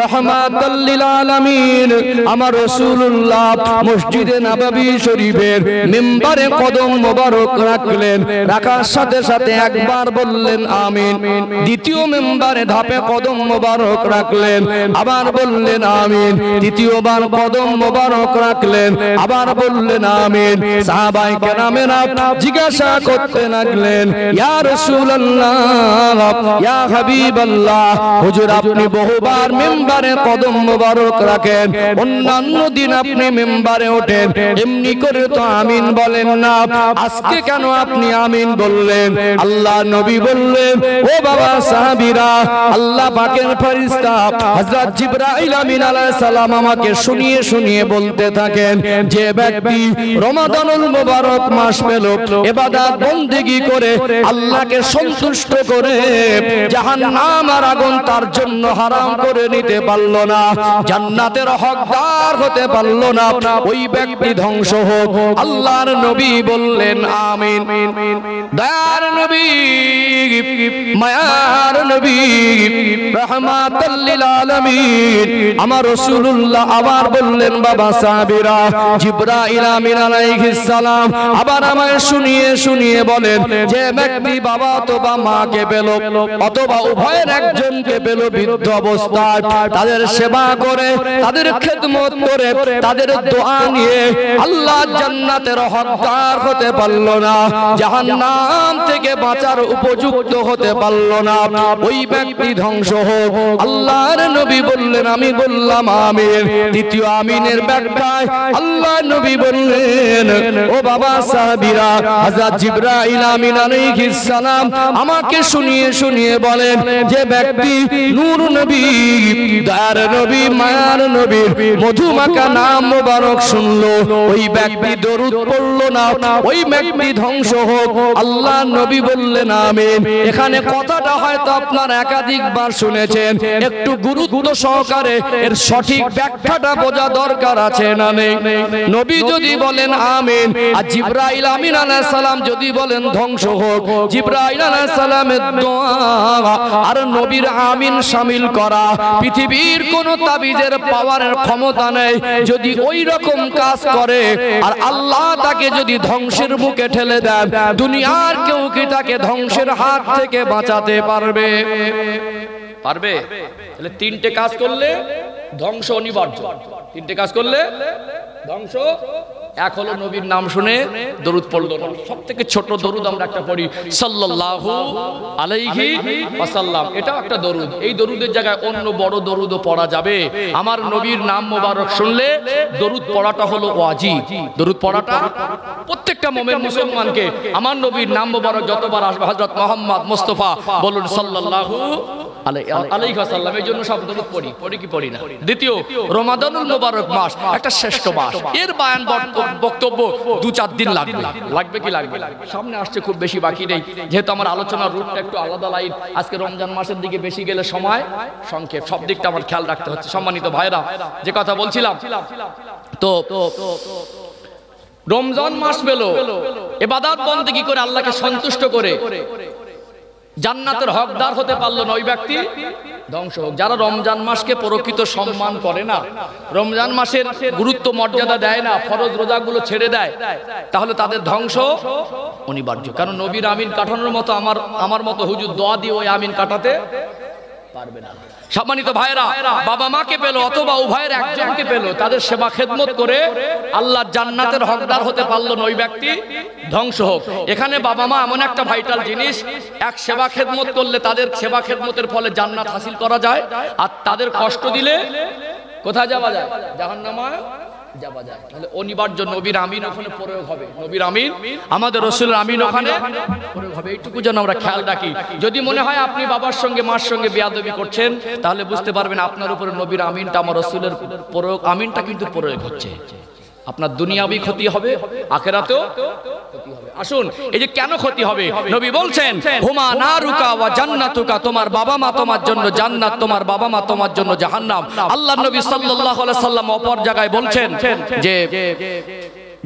রহমাতাল লিল আলামিন আমার রাসূলুল্লাহ মসজিদে নববী শরীফের মিম্বারে কদম মোবারক রাখলেন, রাখার সাথে সাথে একবার বললেন আমিন। দ্বিতীয় মিম্বারে ধাপে কদম মোবারক রাখলেন, আবার বললেন আমিন। তৃতীয়বার কদম মোবারক রাখলেন, আবার বললেন আমিন। সাহাবায়ে কেরামেরা জিজ্ঞাসা করতে লাগলেন, ইয়া রাসূলুল্লাহ, ইয়া হাবিবাল্লাহ, হুজুর আপনি বহুবার মিম্বারে কদম মোবারক রাখেন, অন্যান্য দিন আপনি মিম্বারে ওঠেন, এমনি করে তো আমিন বলেন না, আজকে কেন আপনি আমিন বললেন? আল্লাহ নবী বললেন, ও বাবা সাহাবীরা, আল্লাহ পাকের ফেরেশতা হযরত জিবরাইল আমিন আলাইহিস সালাম আমাকে শুনিয়ে শুনিয়ে বলতে থাকেন, যে ব্যক্তি রমাদানুল মুবারক মাস পেল, ইবাদত বندگی করে আল্লাহকে সন্তুষ্ট করে জাহান্নাম আর আগুন তার জন্য হারাম করে নিতে পারল না, জান্নাতের হকদার হতে পারল না, ওই ব্যক্তি ধ্বংস হোক। আল্লাহর নবী বললেন আমিন। দয়ার নবী, মায়ার নবী, রহমাতাল লিল আলামিন আমার রাসূলুল্লাহ আবার বললেন, বাবা সাহাবীরা, জিবরাইল আমিন আলাইহিস সালাম আবার আমায় শুনিয়ে শুনিয়ে বলেন, যে ব্যক্তি বাবা অথবা মাকে পেল অথবা উভয়ের একজনকে পেল বৃদ্ধ অবস্থায়, তাদের সেবা করে, তাদের খেদমত করে, তাদের দোয়া নিয়ে আল্লাহ জান্নাতের হকদার হতে পারল না, জাহান্নাম থেকে বাঁচার উপযুক্ত হতে পারল না, ওই ব্যক্তি ধ্বংস হোক। আল্লাহর নবী বললেন, আমি বললাম আমিন। দ্বিতীয় আমিনের ব্যাখ্যায় আল্লাহ নবী বললেন, ও বাবা সাহাবীরা, হযরত জিবরাইল আমিন আলাইহিস সালাম আমাকে শুনিয়ে শুনিয়ে বলেন, যে ব্যক্তি নূর নবী, দয়ার নবী, মায়ার নবীর মধুমাখা নাম মোবারক শুনলো, ওই ব্যক্তি দরুদ পড়লো না, ওই ব্যক্তি ধ্বংস হোক। আল্লাহ নবী বললেন আমিন। এখানে কথাটা হয়তো আপনারা একাধিকবার শুনেছেন, একটু গুরুত্ব সহকারে এর সঠিক ব্যাখ্যাটা বোঝা দরকার আছে না নেই? নবী যদি বলেন আমিন আর জিবরাইল আমিন আলাইহিস সালাম যদি বলেন ধ্বংস হোক, জিবরাইল আলাইহিস সালামের দোয়া আর নবীর আমিন শামিল করা পৃথিবীর কোন তাবিজের পাওয়ারের ক্ষমতা নেই। যদি ওই রকম কাজ করে আর আল্লাহ তাকে যদি ধ্বংসের মুখে ঠেলে দেন, দুনিয়ার কেউ কি তাকে ধ্বংসের হাত থেকে বাঁচাতে পারবে? পারবে? তাহলে তিনটে কাজ করলে ধ্বংস অনিবার্য। তিনটে কাজ করলে ধ্বংস। এক হলো নবীর নাম শুনে দরুদ পড়লো না। সবথেকে ছোট দরুদ আমরা একটা পড়ি, সাল্লাল্লাহু আলাইহি ওয়াসাল্লাম, এটাও একটা দরুদ। এই দরুদের জায়গায় অন্য বড় দরুদও পড়া যাবে। আমার নবীর নাম মোবারক শুনলে দরুদ পড়াটা হলো ওয়াজিব। দরুদ পড়াটা প্রত্যেকটা মুমিন মুসলমানকে, আমার নবীর নাম মোবারক যতবার আসবে, হযরত মুহাম্মদ মুস্তাফা বলুন সাল্লাল্লাহু আলাইহি ওয়াসাল্লাম, এই জন্য সব দরুদ পড়ি। পড়ি কি পড়ি না? দ্বিতীয়, রমাদানুল মুবারক মাস একটা শ্রেষ্ঠ মাস, এর বায়ান বক্তব্য 2-4 দিন লাগবে। লাগবে কি লাগবে? সামনে আসছে, খুব বেশি বাকি নেই, যেহেতু আমার আলোচনার রুটটা একটু আলাদা লাইন। আজকে রমজান মাসের দিকে বেশি গেলে সময় সংক্ষেপ, সব দিকটা আমার খেয়াল রাখতে হচ্ছে। সম্মানিত ভাইরা, যে কথা বলছিলাম, তো রমজান মাস পেল, ইবাদত বন্দেগী করে আল্লাহকে সন্তুষ্ট করে জান্নাতের হকদার হতে পারলো না, ওই ব্যক্তি ধ্বংস হোক। যারা রমজান মাসকে প্রকৃত সম্মান করে না, রমজান মাসের গুরুত্ব মর্যাদা দেয় না, ফরজ রোজাগুলো ছেড়ে দেয়, তাহলে তাদের ধ্বংস অনিবার্য। কারণ নবীর আমিন কাটানোর মতো আমার মতো হুজুর দোয়া দিয়ে ওই আমিন কাটাতে পারবে না। সম্মানিত ভাইরা, বাবা মাকে পেল অথবা উভয়ের একজনকে পেল, তাদের সেবা খেদমত করে আল্লাহ জান্নাতের হকদার হতে পারলো না, ওই ব্যক্তি ধ্বংস হোক। এখানে বাবা মা এমন একটা ভাইটাল জিনিস, এক সেবা খেদমত করলে তাদের সেবা খেদমতের ফলে জান্নাত হাসিল করা যায়, আর তাদের কষ্ট দিলে কোথায় যাওয়া যায়? জাহান্নামে যাওয়া যায়। তাহলে অনিবার্য নবীর আমিন ওখানে প্রয়োগ হবে। নবীর আমিন, আমাদের রাসূলের আমিন ওখানে প্রয়োগ হবে। এইটুকু যেন আমরা খেয়াল রাখি। যদি মনে হয় আপনি বাবার সঙ্গে মার সঙ্গে বেয়াদবি করছেন, তাহলে বুঝতে পারবেন আপনার উপরে নবীর আমিনটা, আমার রাসূলের প্রয়োগ আমিনটা কিন্তু প্রয়োগ হচ্ছে। আপনার দুনিয়াবি ক্ষতি হবে, আখিরাতেও ক্ষতি হবে। আসুন, এই যে কেন ক্ষতি হবে, নবী বলছেন, হুমা নারুকা ওয়া জান্নাতুকা, তোমার বাবা মা তোমার জন্য জান্নাত, তোমার বাবা মা তোমার জন্য জাহান্নাম। আল্লাহর নবী সাল্লাল্লাহু আলাইহি সাল্লাম অপর জায়গায় বলছেন যে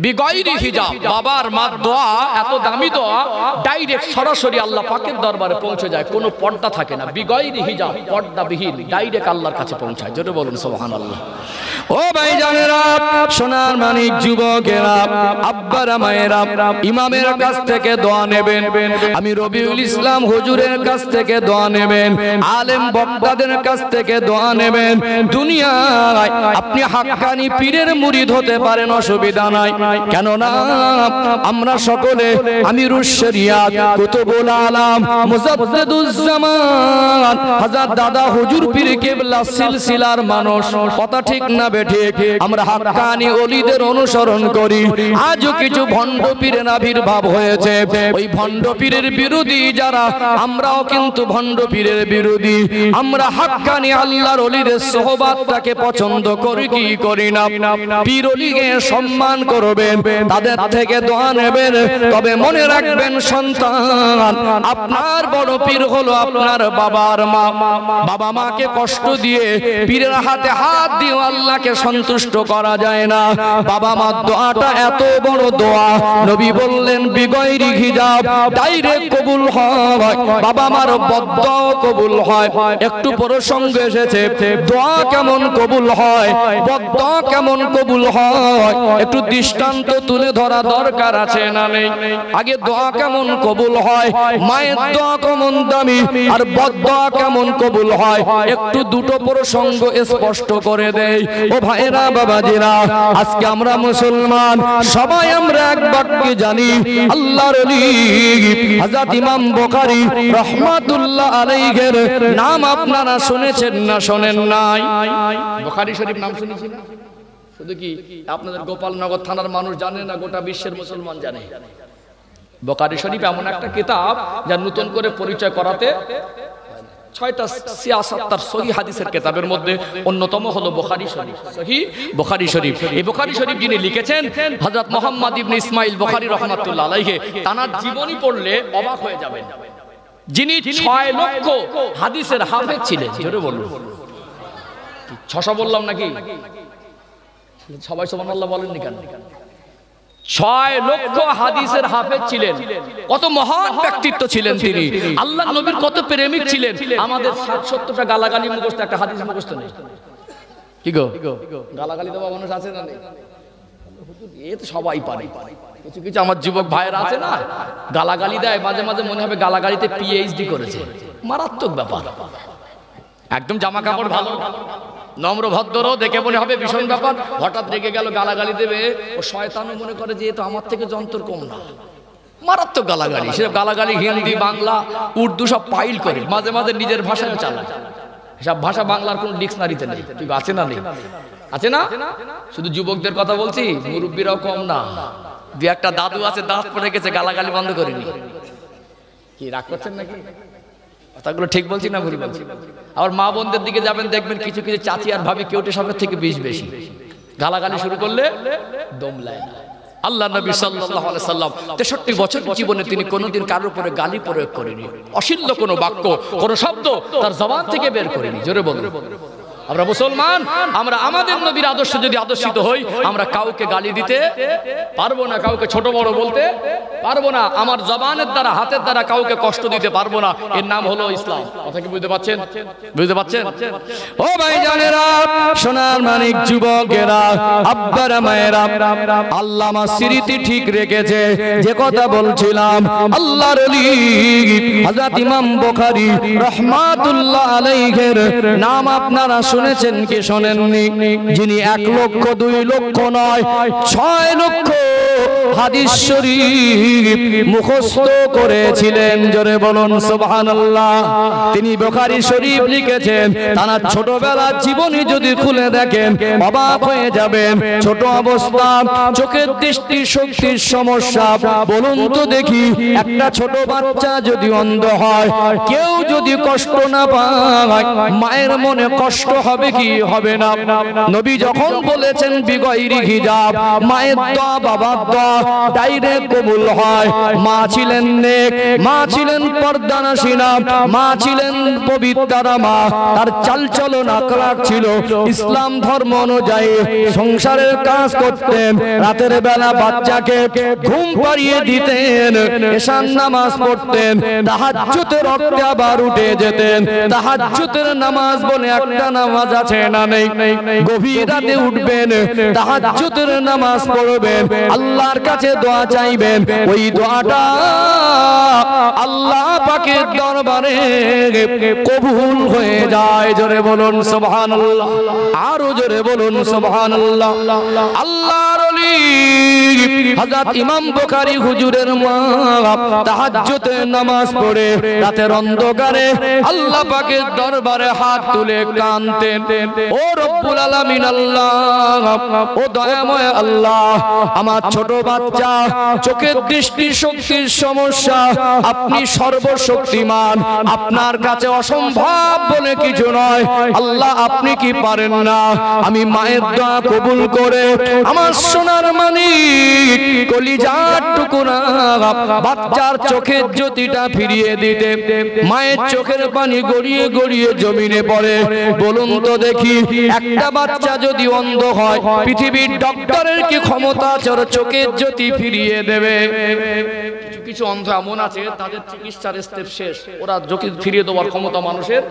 বিগয়রি হিজাব, বাবার মার দোয়া এত দামি দোয়া, ডাইরেক্ট সরাসরি আল্লাহ পাকের দরবারে পৌঁছে যায়, কোনো পর্দা থাকে না। বিগয়রি হিজাব, পর্দাবিহীন, ডাইরেক্ট আল্লাহর কাছে পৌঁছায়। জোরে বলুন সুবহানাল্লাহ। ও ভাইজানেরা, সোনার মানিক যুবকেরা, আব্বারা মায়েরা, ইমামের কাছ থেকে দোয়া নেবেন, আমি রবিউল ইসলাম হুজুরের কাছ থেকে দোয়া নেবেন, আলেম বক্তাদের কাছ থেকে দোয়া নেবেন। দুনিয়ায় আপনি হাক্কানি পীরের মুরিদ হতে পারেন, অসুবিধা নাই। কেননা আমরা সকলে আমিরুশ শরিয়াত কুতুবুল আলাম মুজাদ্দিদুজ জামান হযরত দাদা হুজুর পীর কিবলা সিলসিলার মানুষ। কথা ঠিক না বেঠিক? আমরা হাক্কানি ওলিদের অনুসরণ করি। আজও কিছু ভণ্ড পীরের আবির্ভাব হয়েছে। ওই ভণ্ড পীরের বিরোধী যারা, আমরাও কিন্তু ভণ্ড পীরের বিরোধী। আমরা হাক্কানি আল্লাহর ওলিদের সোহবাতটাকে পছন্দ করি কি করি না? পীর ওলিকে সম্মান করবেন, তাদের থেকে দোয়া নেবেন। তবে মনে রাখবেন সন্তান, আপনার বড় পীর হলো আপনার বাবার মা। বাবা মাকে কষ্ট দিয়ে পীরের হাতে হাত দিয়ে আল্লাহকে সন্তুষ্ট করা যায় না। বাবা মার দোয়াটা এত বড় দোয়া, নবী বললেন বিগয়রি হিজাব, ডাইরেক্ট কবুল হয়। বাবা মার বদদোয়া কবুল হয়। একটু প্রসঙ্গ এসেছে, দোয়া কেমন কবুল হয়, বদদোয়া কেমন কবুল হয়, একটু দৃষ্টান্ত তুলে ধরা দরকার আছে না নেই? আগে দোয়া কেমন কবুল হয়, মায়ের দোয়া কেমন দামি, আর বদদোয়া কেমন কবুল হয়, একটু দুটো প্রসঙ্গ স্পষ্ট করে দেই। ও ভাইরা বাবাজিরা, আজকে আমরা মুসলমান, সবাই আমরা এক বাক্যে জানি, আল্লাহর ওলি হযরত ইমাম বুখারী রাহমাতুল্লাহ আলাইহির নাম আপনারা শুনেছেন না শোনেন নাই? বুখারী শরীফ নাম শুনেছেন না? শুধু কি আপনাদের গোপালনগর থানার মানুষ জানে না, গোটা বিশ্বের মুসলমান জানে। বুখারী শরীফ এমন একটা কিতাব যা নতুন করে পরিচয় করাতে ৬টা সিয়াসাত্তার সহিহ হাদিসের কিতাবের মধ্যে অন্যতম হলো বুখারী শরীফ। সহিহ বুখারী শরীফ। এই বুখারী শরীফ যিনি লিখেছেন হযরত মুহাম্মদ ইবনে ইসমাইল বুখারী রাহমাতুল্লাহ আলাইহি, তার জীবনী পড়লে অবাক হয়ে যাবেন। যিনি ৬ লক্ষ হাদিসের হাফেজ ছিলেন। জোরে বলুন। ৬০০ বললাম নাকি? সবাই সুবহানাল্লাহ বলেননি কেন? ৬ লক্ষ হাদিসের হাফেজ ছিলেন। কত মহান ব্যক্তিত্ব ছিলেন তিনি। আল্লাহর নবীর কত প্রেমিক ছিলেন। আমাদের ৬০-৭০টা গালাগালি মুখস্থ, একটা হাদিস মুখস্থ নেই। কি গো, গালাগালি দেওয়া মানুষ আছে না নেই? এ তো সবাই পারে। কিছু কিছু আমার যুবক ভাইয়েরা আছে না, গালাগালি দেয়, মাঝে মাঝে মনে হবে গালাগালিতে পিএইচডি করেছে। মারাত্মক ব্যাপার। একদম জামা কাপড় ভালো, নম্র ভদ্র, দেখে মনে হবে ভীষণ ব্যাপার, হঠাৎ রেগে গেল, গালাগালি দেবে। ও শয়তানও মনে করে যে তো আমার থেকে যন্ত্র কম না। মারাত্মক গালাগালি। সে গালাগালি হিন্দি, বাংলা, উর্দু সব পাইল করে, মাঝে মাঝে নিজের ভাষায় চালায়। সব ভাষা বাংলার কোন ডিকশনারিতে নেই। ঠিক আছে না? নেই, আছে না? শুধু যুবকদের কথা বলছি, মুরব্বীরাও কম না। দু একটা দাদু আছে, দাঁত পড়ে গেছে, গালাগালি বন্ধ করেনি। কি রাগ করছেন নাকি? কথাগুলো ঠিক বলছি না ভুল বলছি? আবার মা বোনদের দিকে যাবেন, দেখবেন কিছু কিছু চাচি আর ভাবি কেউটে সবের থেকে বিষ বেশি। গালাগালি শুরু করলে দম লায় না। আল্লাহ নবী সাল্লাল্লাহু আলাইহি সাল্লাম ৬৩ বছর জীবনে তিনি কোনোদিন কারোর উপরে গালি প্রয়োগ করেনি। অশ্লীল কোনো বাক্য, কোনো শব্দ তার জবান থেকে বের করেনি। জোরে বলুন। আমরা মুসলমান, আমরা আমাদের নবীর আদর্শ যদি আদর্শিত হই, আমরা কাউকে গালি দিতে পারবো না, কাউকে ছোট বড় বলতে পারবো না, আমার জবানের দ্বারা, হাতের দ্বারা কাউকে কষ্ট দিতে পারবো না। এর নাম হলো ইসলাম। কথা কি বুঝতে পারছেন? বুঝতে পারছেন? ও ভাইজানেরা, সোনার মানিক যুবকেরা, আব্বারা মায়েরা, আল্লাহ আমার স্মৃতি ঠিক রেখেছে। যে কথা বলছিলাম, আল্লাহর ওলি হযরত ইমাম বুখারী রাহমাতুল্লাহ আলাইহির নাম আপনারা শুনেছেন কি শোনেননি? যিনি ১ লক্ষ ২ লক্ষ নয়, ৬ লক্ষ হাদিস শরীফ মুখস্থ করেছিলেন। জোরে বলুন সুবহানাল্লাহ। তিনি বুখারী শরীফ লিখেছেন। তার ছোটবেলার জীবনী যদি খুলে দেখেন, অবাক হয়ে যাবেন। ছোট অবস্থা, চোখের দৃষ্টি শক্তির সমস্যা। বলুন তো দেখি, একটা ছোট বাচ্চা যদি অন্ধ হয়, কেউ যদি কষ্ট না পায়, মায়ের মনে কষ্ট হবে কি হবে না? নবী যখন বলেছেন বিগয়রি হিজাব, মায়ের দোয়া, বাবার দোয়া ডাইরেক্ট কবুল হয়। মা ছিলেন নেক, মা ছিলেন পর্দানশীনা, মা ছিলেন পবিত্রা মা। তার চালচলন আখলাক ছিল ইসলাম ধর্ম অনুযায়ী সংসারের কাজ করতেন, রাতের বেলা বাচ্চাকে ঘুম পাড়িয়ে দিতেন, এশার নামাজ পড়তেন, তাহাজ্জুদের রক্তে আবার উঠে যেতেন। তাহাজ্জুদের নামাজ বলে একটা নামাজ আছে না নেই? গভীর রাতে উঠবেন, তাহাজ্জুদের নামাজ পড়বেন, আল্লাহর কাছে দোয়া চাইবেন, ওই দোয়াটা আল্লাহ পাকের দরবারে কবুল হয়ে যায়। জোরে বলুন সুবহানাল্লাহ, আরো জোরে বলুন সুবহানাল্লাহ। আল্লাহর ওলি হযরত ইমাম বুখারী হুজুরের মা তাহাজ্জুদের নামাজ পড়ে রাতের অন্ধকারে আল্লাহ পাকের দরবারে হাত তুলে কাঁদতেন, ও রব্বুল আলামিন আল্লাহ, ও দয়াময় আল্লাহ, আমার ছোট বাচ্চা চোখের দৃষ্টি শক্তির সমস্যা, আপনি সর্বশক্তিমান, আপনার কাছে অসম্ভব বলে কিছু নয়। আল্লাহ আপনি কি পারেন না? আমি মায়ের দোয়া কবুল করে আমার সোনার মানিক কলিজার টুকরা বাচ্চার চোখের জ্যোতিটা ফিরিয়ে দিতে মায়ের চোখের পানি গড়িয়ে গড়িয়ে জমিনে পড়ে। বলুন তো দেখি, একটা বাচ্চা যদি অন্ধ হয়, পৃথিবীর ডক্টরের কি ক্ষমতা আছে ওর চোখের জ্যোতি ফিরিয়ে দেবে? কিছু কিছু অন্ধ এমন আছে তাদের চিকিৎসার স্টেপ শেষ, ওরা চোখে ফিরিয়ে দেওয়ার ক্ষমতা মানুষের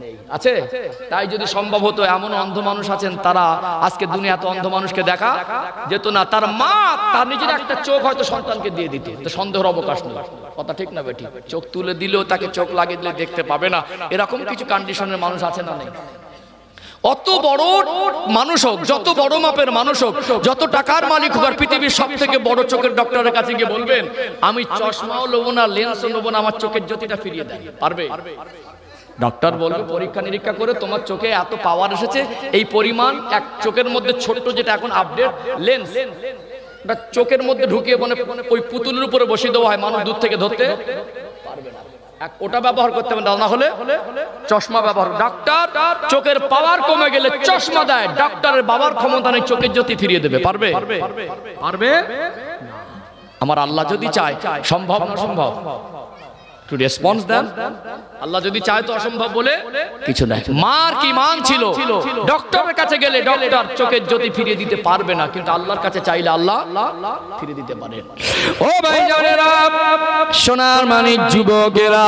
নেই, আছে। তাই যদি সম্ভব হতো, এমন অন্ধ মানুষ আছেন তারা আজকে দুনিয়াতে অন্ধ মানুষকে দেখা যেত না, তার মা তার নিজের একটা চোখ হয়তো সন্তানকে দিয়ে দিত, তো সন্দেহের অবকাশ নেই। কথা ঠিক না বেটি? চোখ তুলে দিলেও তাকে চোখ লাগিয়ে দিলে দেখতে পাবে না, এরকম কিছু কন্ডিশনের মানুষ আছে না নেই? অত বড় মানুষ হোক, যত বড় মাপের মানুষ হোক, যত টাকার মালিক হোক, আর পৃথিবীর সব থেকে বড় চোখের ডক্টরের কাছে গিয়ে বলবেন আমি চশমাও নেবো না, লেন্সও নেবো না, আমার চোখের জ্যোতিটা ফিরিয়ে দেন, পারবে? ডক্টর বলবে পরীক্ষা নিরীক্ষা করে তোমার চোখে এত পাওয়ার এসেছে, এই পরিমাণ এক চোখের মধ্যে ছোট্ট যেটা এখন আপডেট লেন্স, চোখের মধ্যে ঢুকিয়ে ওই পুতুলের উপরে বসিয়ে দেওয়া হয়, মানুষ দূর থেকে ধরতে পারবে না, ওটা ব্যবহার করতে হবে না হলে চশমা ব্যবহার। ডাক্তার চোখের পাওয়ার কমে গেলে চশমা দেয়, ডাক্তারের বাবার ক্ষমতা নেই চোখের জ্যোতি ফিরিয়ে দেবে, পারবে? পারবে? আমার আল্লাহ যদি চায় সম্ভব না সম্ভব? একটু রেসপন্স দেন। আল্লাহ যদি চায় তো অসম্ভব বলে কিছু নাই। মার কি মান ছিল, ডক্টরের কাছে গেলে ডক্টর চোখের জ্যোতি ফিরিয়ে দিতে পারবে না, কিন্তু আল্লাহর কাছে চাইলে আল্লাহ ফিরিয়ে দিতে পারে। ও ভাইজানেরা, সোনার মানিক যুবকেরা,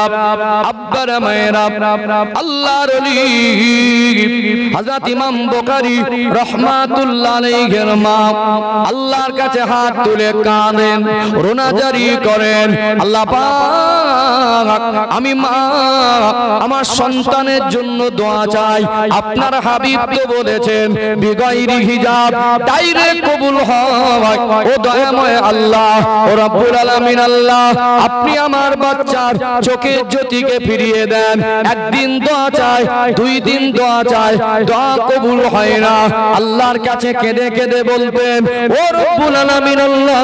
আব্বারা মায়েরা, আল্লাহর ওলি হযরত ইমাম বুখারী রাহমাতুল্লাহ আলাইহির মা আল্লাহর কাছে হাত তুলে কাঁদেন, রোনাজারি করেন, আল্লাহ পাক আমি মা আমার সন্তানের জন্য দোয়া চাই, আপনার হাবিব তো বলেছেন বিগাইরি হিজাব ডাইরেক্ট কবুল হয়। ও দয়াময় আল্লাহ, ও রব্বুল আলামিন আল্লাহ, আপনি আমার বাচ্চার চোখের জ্যোতিকে ফিরিয়ে দেন। একদিন দোয়া চাই, দুই দিন দোয়া চাই, দোয়া কবুল হয় না, আল্লাহর কাছে কেঁদে কেঁদে বলবেন ও রব্বুল আলামিন আল্লাহ,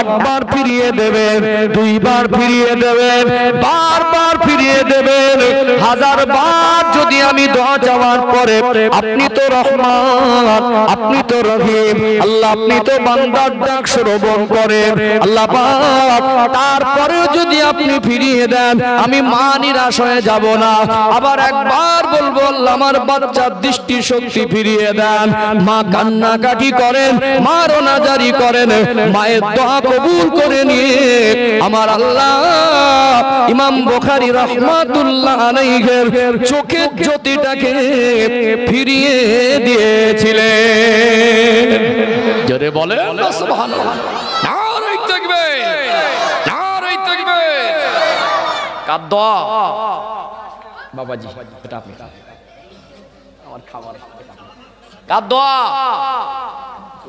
একবার ফিরিয়ে দেবেন, দুইবার ফিরিয়ে দেবেন, বারবার ফিরিয়ে দেবেন, হাজার বার যদি আমি দোয়া চাওয়ার পরে আপনি তো রহমান, আপনি তো রহিম, আল্লাহ আপনি তো বান্দার ডাক শ্রবণ করেন, আল্লাহ পাক তারপরেও যদি আপনি ফিরিয়ে দেন আমি মা নিরাশ হয়ে যাব না, আবার একবার বলবো আল্লাহ আমার বাচ্চার দৃষ্টি শক্তি ফিরিয়ে দেন। মা কান্নাকাটি করেন, মা রোনাজারি করেন, মায়ের দোয়া কবুল করে নিয়ে আমার আল্লাহ ইমাম বুখারী রাহমাতুল্লাহ আলাইহির চোখের জ্যোতিটাকে ফিরিয়ে দিয়েছিলেন। জোরে বলেন না সুবহানাল্লাহ, নারে তাকবীর, নারে তাকবীর। কার দোয়া বাবাজি? এটা আপনি আমার খাবার কার দোয়া?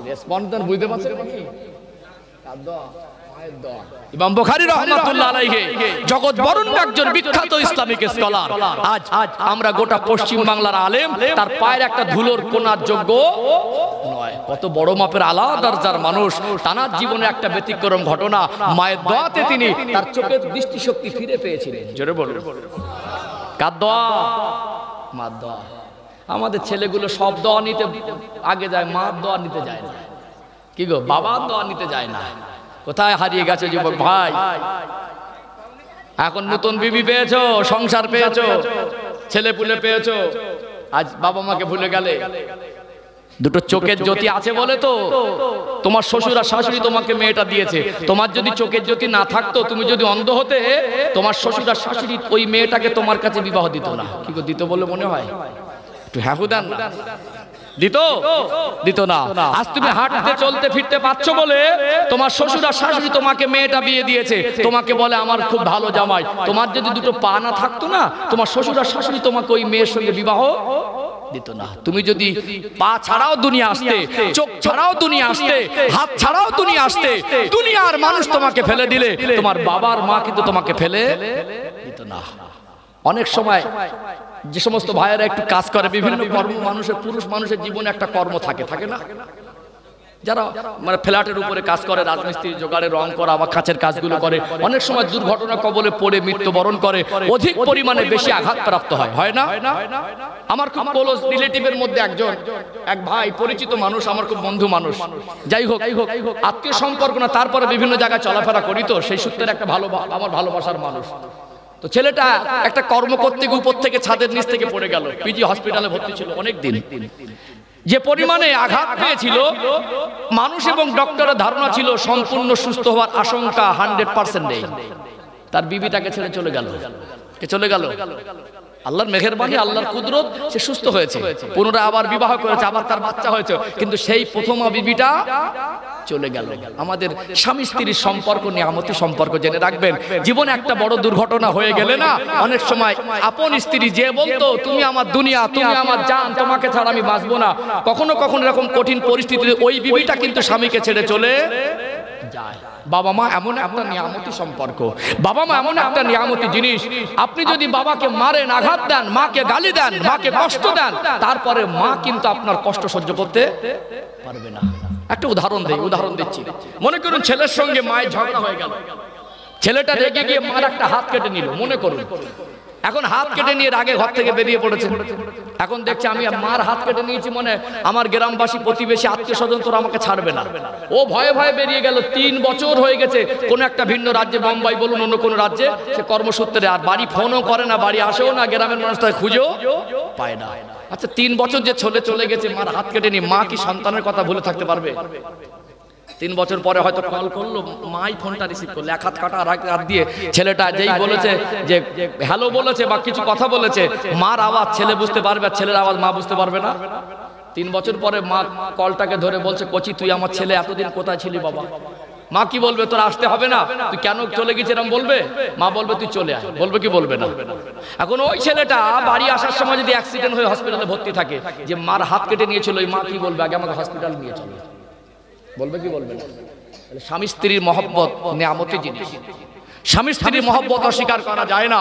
রেসপন্স দেন, বুঝতে পারছেন আপনি? কার দোয়া? ইমাম বুখারী রাহমাতুল্লাহ আলাইহি জগৎ বরণ্য একজন বিখ্যাত ইসলামিক স্কলার। আজ আমরা গোটা পশ্চিম বাংলার আলেম তার পায়ের একটা ধুলোর কোনার যোগ্য নয়। কত বড় মাপের আলাদা দরজার মানুষ, তানার জীবনে একটা ব্যতিক্রম ঘটনা, মায়ের দোয়াতে তিনি তার চোখের দৃষ্টিশক্তি ফিরে পেয়েছিলেন। জোরে বলুন কার দোয়া? মার দোয়া। আমাদের ছেলেগুলো সব দোয়া নিতে আগে যায়, মার দোয়া নিতে যায় না। কি গো, বাবার দোয়া নিতে যায় না। কোথায় হারিয়ে গেছে যুবক ভাই? এখন নতুন বিবি পেয়েছো, সংসার পেয়েছো, ছেলে পুলে পেয়েছো, আজ বাবা মাকে ভুলে গেলে। দুটো চোখের জ্যোতি আছে বলে তো তোমার শ্বশুর আর শাশুড়ি তোমাকে মেয়েটা দিয়েছে। তোমার যদি চোখের জ্যোতি না থাকতো, তুমি যদি অন্ধ হতে, তোমার শ্বশুর আর শাশুড়ি ওই মেয়েটাকে তোমার কাছে বিবাহ দিত না। কি দিত বলে মনে হয়? একটু হ্যাঁ দেন না। দিত না। আজ তুমি হাঁটতে চলতে ফিরতে পারছো বলে তোমার শ্বশুর আর শাশুড়ি তোমাকে মেয়েটা বিয়ে দিয়েছে। তোমাকে বলে আমার খুব ভালো জামাই। তোমার যদি দুটো পা না থাকতো না, তোমার শ্বশুর আর শাশুড়ি তোমাকে ওই মেয়ের সঙ্গে বিবাহ দিত না। তুমি যদি পা ছাড়াও দুনিয়া আসতে, চোখ ছাড়াও দুনিয়া আসতে, হাত ছাড়াও দুনিয়া আসতে, দুনিয়ার মানুষ তোমাকে ফেলে দিলে তোমার বাবার মা কিন্তু তোমাকে ফেলে দিত না। অনেক সময় যে সমস্ত ভাইয়েরা একটু কাজ করে, বিভিন্ন কর্ম, মানুষের পুরুষ মানুষের জীবনে একটা কর্ম থাকে না? যারা মানে ফ্ল্যাটের উপরে কাজ করে, রাজমিস্ত্রি জোগাড়ে রং করা বা কাছের কাজগুলো করে, অনেক সময় দুর্ঘটনা কবলে পড়ে মৃত্যুবরণ করে, অধিক পরিমাণে বেশি আঘাতপ্রাপ্ত হয় না? আমার খুব ক্লোজ রিলেটিভের মধ্যে এক ভাই, পরিচিত মানুষ, আমার খুব বন্ধু মানুষ, যাই হোক আত্মীয় সম্পর্ক না, তারপরে বিভিন্ন জায়গায় চলাফেরা করি, তো সেই সূত্রে একটা আমার ভালোবাসার মানুষ। তো ছেলেটা একটা কর্ম করতে গিয়ে উপর থেকে ছাদের নিচ থেকে পড়ে গেল। পিজি হসপিটালে ভর্তি ছিল অনেক দিন। যে পরিমাণে আঘাত পেয়েছিল, মানুষ এবং ডক্টরের ধারণা ছিল সম্পূর্ণ সুস্থ হওয়ার আশঙ্কা 100% নেই। তার বিবিটাকে ছেড়ে চলে গেল। আল্লাহর মেহেরবানি, আল্লাহর কুদরত, সে সুস্থ হয়েছে, পুনরায় আবার বিবাহ করেছে, আবার তার বাচ্চা হয়েছে, কিন্তু সেই প্রথম বিবিটা চলে গেল। আমাদের স্বামী স্ত্রীর সম্পর্ক নিয়ামতি সম্পর্ক, জেনে রাখবেন। জীবনে একটা বড় দুর্ঘটনা হয়ে গেলে না, অনেক সময় আপন স্ত্রী যে বলতো তুমি আমার দুনিয়া, তুমি আমার জান, তোমাকে ছাড়া আমি বাঁচবো না, কখনো কখনো এরকম কঠিন পরিস্থিতিতে ওই বিবিটা কিন্তু স্বামীকে ছেড়ে চলে যায়। বাবা মা এমন একটা নিয়ামতি সম্পর্ক, বাবা মা এমন একটা নিয়ামতি জিনিস। আপনি যদি বাবাকে মারেন, আঘাত দেন, মাকে গালি দেন, মাকে কষ্ট দেন, তারপরে মা কিন্তু আপনার কষ্ট সহ্য করতে পারবে না। একটা উদাহরণ দিচ্ছি। মনে করুন ছেলের সঙ্গে মায়ের ঝগড়া হয়ে গেল, ছেলেটা রেগে গিয়ে মার একটা হাত কেটে নিল, মনে করুন। এখন হাত কেটে নিয়ে আগে ঘর থেকে বেরিয়ে পড়েছে। এখন দেখছে আমি মার হাত কেটে নিয়েছি, মনে আমার গ্রামবাসী, প্রতিবেশী, আত্মীয় স্বজন তোরা আমাকে ছাড়বে না। ও ভয়ে ভয়ে বেরিয়ে গেল। 3 বছর হয়ে গেছে কোন একটা ভিন্ন রাজ্যে, বোম্বাই বলুন অন্য কোনো রাজ্যে, সে কর্মসূত্রে, আর বাড়ি ফোনও করে না, বাড়ি আসেও না, গ্রামের মানুষ তাকে খুঁজেও পায় না। আচ্ছা 3 বছর যে চলে গেছে, মার হাত কেটে নিয়ে, মা কি সন্তানের কথা ভুলে থাকতে পারবে? 3 বছর পরে হয়তো কল করলো, মাই ফোনটা রিসিভ করলো, এক হাত কাটা আর এক হাত দিয়ে। ছেলেটা যেই বলেছে যে হ্যালো বলেছে বা কিছু কথা বলেছে, মার আওয়াজ ছেলে বুঝতে পারবে, আর ছেলের আওয়াজ মা বুঝতে পারবে না। 3 বছর পরে মা কলটাকে ধরে বলছে, কচি তুই আমার ছেলে এতদিন কোথায় ছিলি বাবা? মা কি বলবে? তোর আসতে হবে না, তুই কেন চলে গেছিস এরকম বলবে? মা বলবে তুই চলে আয়, বলবে কি বলবে না? এখন ওই ছেলেটা বাড়ি আসার সময় যদি অ্যাক্সিডেন্ট হয়ে হসপিটালে ভর্তি থাকে, যে মার হাত কেটে নিয়েছিল, ওই মা কি বলবে? আগে আমাকে হসপিটাল নিয়ে চলো, বলবে কি বলবে না? স্বামী স্ত্রীর মহব্বত নিয়ামতি জিনিস। স্বামী স্ত্রীর মহব্বত অস্বীকার করা যায় না।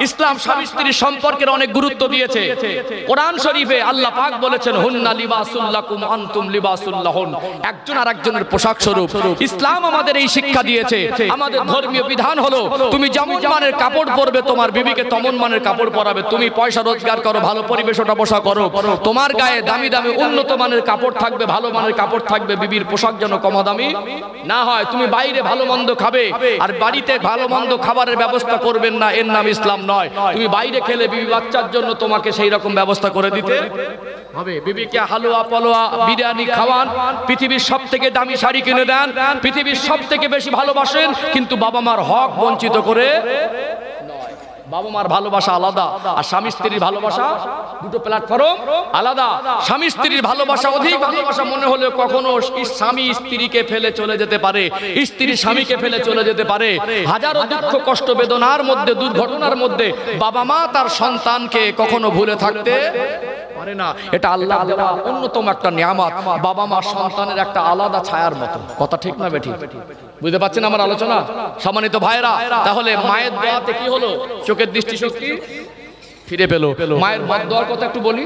ইসলাম স্বামী স্ত্রীর সম্পর্কের অনেক গুরুত্ব দিয়েছে। কোরআন শরীফে আল্লাহ পাক বলেছেন, হুন্না লিবাসুল লাকুম আনতুম লিবাসুল লাহুন, একজন আরেকজনের পোশাক স্বরূপ। ইসলাম আমাদের এই শিক্ষা দিয়েছে। আমাদের ধর্মীয় বিধান হলো, তুমি যেমন মানের কাপড় পরবে, তোমার বিবিকে তেমন মানের কাপড় পরাবে। তুমি পয়সা রোজগার করো, ভালো পরিবেশ ওঠা বসা করো, তোমার গায়ে দামি দামি উন্নত মানের কাপড় থাকবে, ভালো মানের কাপড় থাকবে, বিবির পোশাক যেন কম দামি না হয়। তুমি বাইরে ভালো মন্দ খাবে, আর বাড়িতে ভালো মন্দ খাবারের ব্যবস্থা করবেন না, এর নাম ইসলাম নয়। তুমি বাইরে খেলে বিবি বাচ্চার জন্য তোমাকে সেই রকম ব্যবস্থা করে দিতে হবে। বিবিকে হালুয়া পালোয়া বিরিয়ানি খাওয়ান, পৃথিবীর সবথেকে দামি শাড়ি কিনে দেন, পৃথিবীর সবথেকে বেশি ভালোবাসেন, কিন্তু বাবা মার হক বঞ্চিত করে নয়। বাবা মার ভালোবাসা আলাদা, আর স্বামী স্ত্রীর ভালোবাসা, দুটো প্ল্যাটফর্ম আলাদা। স্বামী স্ত্রীর ভালোবাসা অধিক ভালোবাসা মনে হলেও কখনো স্বামী স্ত্রীকে ফেলে চলে যেতে পারে, স্ত্রী স্বামীকে ফেলে চলে যেতে পারে। হাজারো দুঃখ কষ্ট বেদনার মধ্যে, দুর্ঘটনার মধ্যে বাবা মা তার সন্তানকে কখনো ভুলে থাকতে পারে না। এটা আল্লাহ দেওয়া অন্যতম একটা নিয়ামত। বাবা মা সন্তানের একটা আলাদা ছায়ার মতো। কথা ঠিক না বেঠিক? বুঝতে পারছেন আমার আলোচনা? সম্মানিত ভাইরা, তাহলে মায়ের দোয়াতে কি হলো? চোখের দৃষ্টিশক্তি ফিরে পেল। মায়ের দোয়ার কথা একটু বলি।